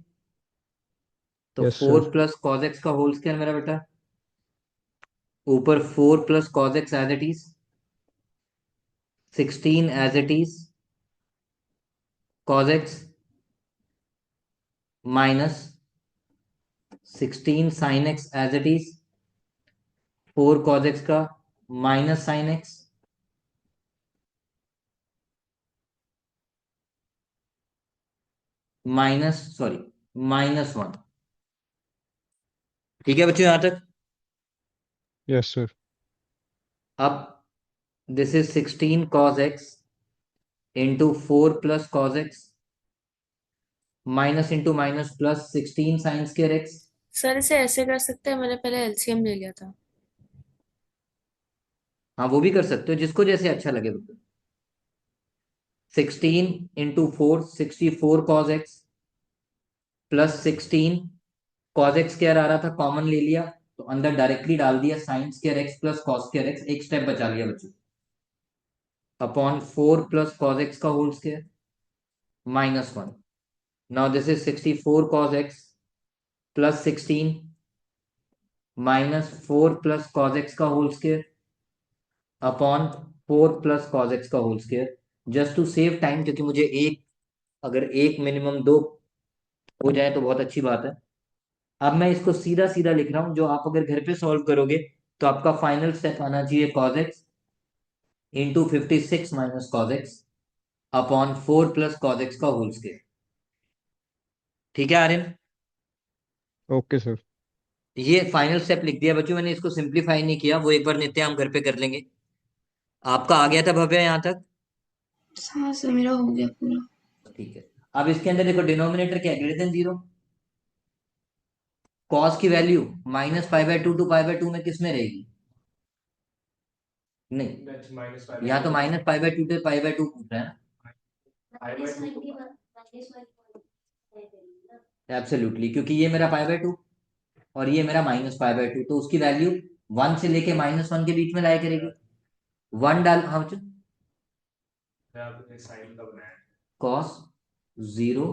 तो yes four sir. Plus cos x का होल स्क्वायर मेरा बेटा, ऊपर 4 plus cos x as it is, 16 as it is cos x minus 16 sin x as it is 4 cos x का minus sine x minus sorry -1। ठीक है बच्चों यहां तक? Yes sir. अब this is 16 cos x into 4 plus cos x minus into minus plus 16 sin2x। Sir इसे ऐसे कर सकते हैं, मैंने पहले एलसीएम ले लिया था। हाँ वो भी कर सकते हो, जिसको जैसे अच्छा लगे। 16 into 4 64 cos x plus 16 cos x square आ रहा था, कॉमन ले लिया तो अंदर डायरेक्टली डाल दिया sin2x प्लस cos2x, एक स्टेप बचा लिया बच्चों, अपॉन 4 प्लस cos x का whole square -1। Now this is 64 cos x plus 16 -4 plus cos x का whole square upon 4 plus cos x का whole square. Just to save time, क्योंकि मुझे एक, अगर एक मिनिमम दो हो जाए तो बहुत अच्छी बात है। अब मैं इसको सीधा सीधा लिख रहा हूं, जो आप अगर घर पे सॉल्व करोगे तो आपका फाइनल स्टेप आना चाहिए cos x into 56 minus cos x upon 4 plus cos x का होल स्क्वायर। ठीक है आर्यन? Okay sir. ये फाइनल स्टेप लिख दिया बच्चों मैंने, इसको सिंप्लीफाई नहीं किया, वो एक बार नित्य हम घर पे कर लेंगे। आपका आ गया था भव्य यहाँ तक? हाँ सर मेरा हो गया पूरा। ठीक है। अब इसके अंदर देखो, डिनोमिनेटर क्या है, ग्रेटर देन 0। कॉस की वैल्यू -π/2 टू π/2 में किस में रहेगी? नहीं, माइनस यहाँ तो फाइव -π/2 से π/2 पूछ रहा है ना। एब्सोल्युटली, क्योंकि ये मेरा π/2 और ये मेरा -π/2, तो उसकी वैल्यू 1 से लेके -1 के बीच में लाया करेगी। 1 डाल, हाँ बच्चों, आपने साइन का बनाया कॉस 0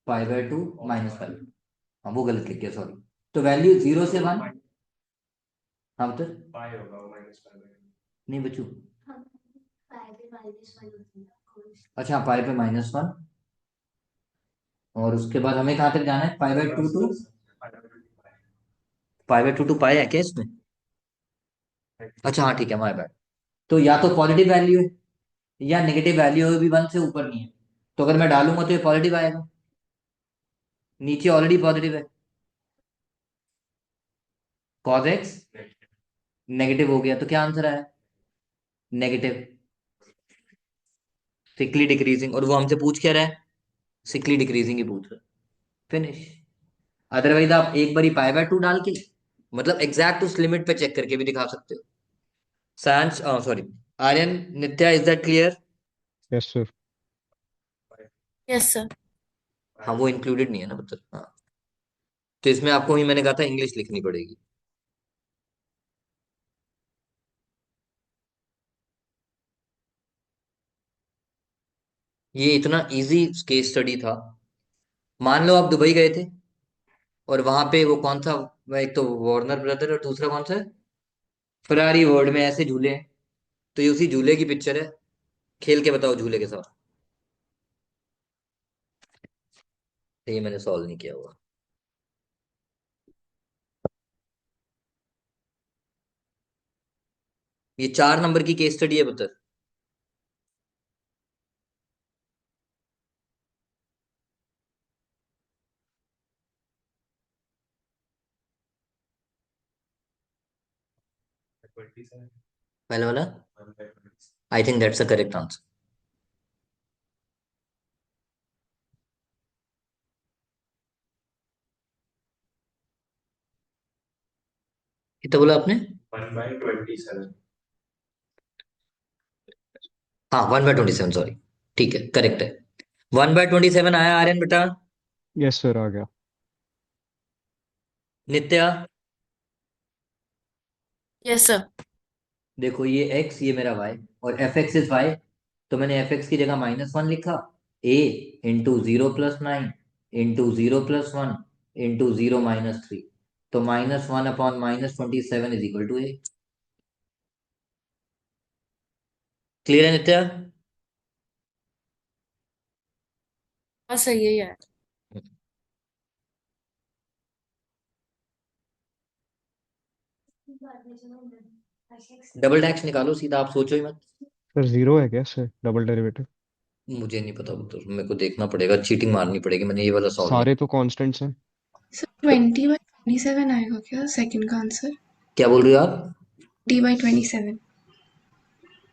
π/2 -π, हाँ वो गलत लिख गया सॉरी। तो वैल्यू 0 से 1, हाँ बच्चों, पाई होगा माइनस पाई। नहीं बच्चों, -1 अच्छा पाई पे -1 और उसके बाद हमें कहाँ तक जाना है, पाई बाय टू टू पाई है क्या इसमें? अच्छा हाँ ठीक है, माय बैड। तो या तो पॉजिटिव वैल्यू है या नेगेटिव वैल्यू है, भी वन से ऊपर नहीं है। तो अगर मैं डालूंगा तो ये पॉजिटिव आएगा, नीचे ऑलरेडी पॉजिटिव है। कॉज एक्स नेगेटिव हो गया, तो क्या आंसर आया, नेगेटिव, सिकली डिक्रीजिंग। और वो हमसे पूछ क्या रहा है, सिकली डिक्रीजिंग ही पूछ रहा है। फिनिश। अदरवाइज आप एक बार पाई बाय टू डाल के, मतलब एग्जैक्ट उस लिमिट पे चेक करके भी दिखा सकते हो। Science, sorry, Aryan, Nitya, is that clear? Yes sir. Yes sir. हाँ वो इंक्लूडेड नहीं है ना मतलब, हाँ। तो इसमें आपको ही मैंने कहा था इंग्लिश लिखनी पड़ेगी। ये इतना इजी केस स्टडी था। मान लो आप दुबई गए थे, और वहां पे वो कौन सा, एक तो वार्नर ब्रदर और दूसरा कौन सा है, फरारी वर्ल्ड में ऐसे झूले हैं। तो ये उसी झूले की पिक्चर है, खेल के बताओ झूले के साथ। तो ये मैंने सॉल्व नहीं किया हुआ। ये 4 नंबर की केस स्टडी है पुत्र। पहले वाला, I think that's the correct answer. कितना बोला आपने? 1/27। हाँ 1/27, सॉरी। ठीक है, करेक्ट है। 1/27 आया आर्यन बेटा। यस सर, आ गया। नित्या, यस सर। देखो ये x ये मेरा y, और एफ एक्स इज y। तो मैंने एफ एक्स की जगह -1 लिखा, a इंटू 0+9 इंटू 0+1 इंटू 0-3। तो -1/-27 = a। क्लियर है नित्या? हाँ सही है यार। डबल टैक्स निकालो सीधा, आप सोचो ही मत। सर जीरो है क्या सर डबल डेरिवेटिव? मुझे नहीं पता, तो मेरे को देखना पड़ेगा, चीटिंग मारनी पड़ेगी, मैंने ये वाला सॉल्व नहीं। सारे तो कांस्टेंट्स हैं। सर 20/27 आएगा क्या सेकंड का आंसर? क्या बोल रही हो आप? 20/27।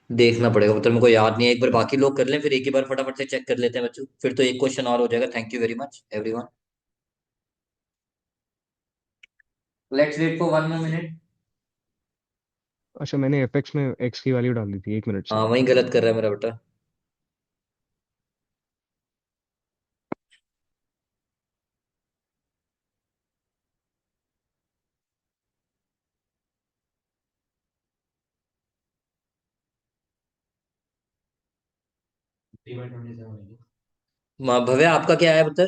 देखना पड़ेगा, मतलब मेरे को याद नहीं है। एक बार बाकी लोग कर लें, फिर एक ही बार फटाफट से चेक कर लेते हैं बच्चों, फिर तो एक क्वेश्चन और हो जाएगा। Thank you very much everyone. Let's wait for 1 more minute। अच्छा, मैंने एपेक्स में एक्स की वैल्यू डाल दी थी, 1 मिनट हाँ सर। वही गलत कर रहा है मेरा बेटा। भव्य आपका क्या आया पुत्र?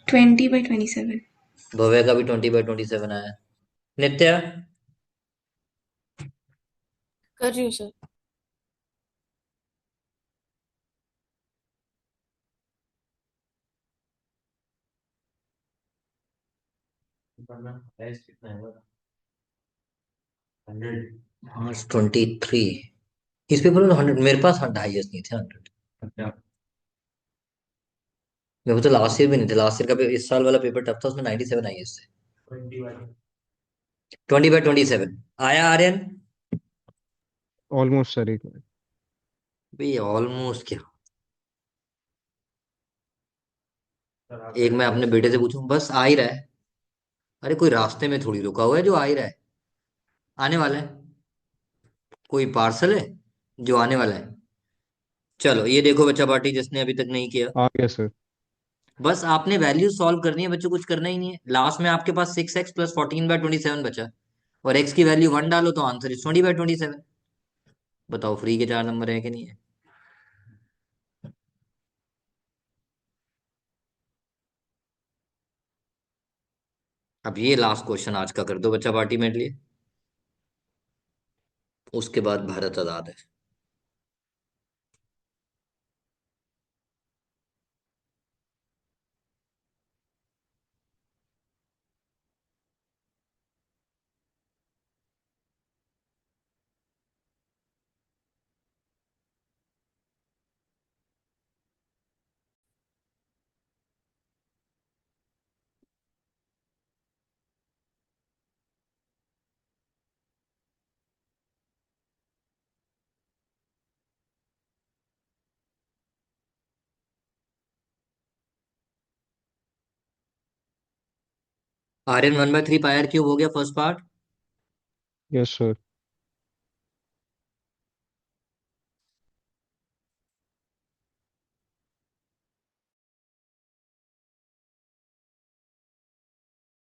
20/27। भव्य का भी 20/27 आया। नित्या, कर रही हूँ सर। कितना है? 100। हाँ 23। इस पेपर में तो 100, मेरे पास हाईएस्ट नहीं थे 100। अच्छा। मेरे को तो लास्ट ईयर भी नहीं थे, लास्ट ईयर का इस साल वाला पेपर टफ था, उसमें 97 हाईएस्ट थे। 21। 20/27 आया आर्यन? Almost sir, 1 minute. भाई ऑलमोस्ट क्या, सर आप एक मैं अपने बेटे से पूछूं, बस आ ही रहा है। अरे कोई रास्ते में थोड़ी रुका हुआ है जो आ ही रहा है, आने वाला है। कोई पार्सल है जो आने वाला है। चलो ये देखो बच्चा पार्टी, जिसने अभी तक नहीं किया। आ गया सर। बस आपने वैल्यू सॉल्व करनी है बच्चों, कुछ करना ही नहीं है। लास्ट में आपके पास 6x + 14/27 बचा, और x की वैल्यू 1 डालो तो आंसर इज 20/27। बताओ फ्री के 4 नंबर है कि नहीं है? अब ये लास्ट क्वेश्चन आज का कर दो बच्चा पार्टी मेरे लिए, उसके बाद भारत आजाद है। R n 1/3 pi r cube हो गया फर्स्ट पार्ट। Yes sir.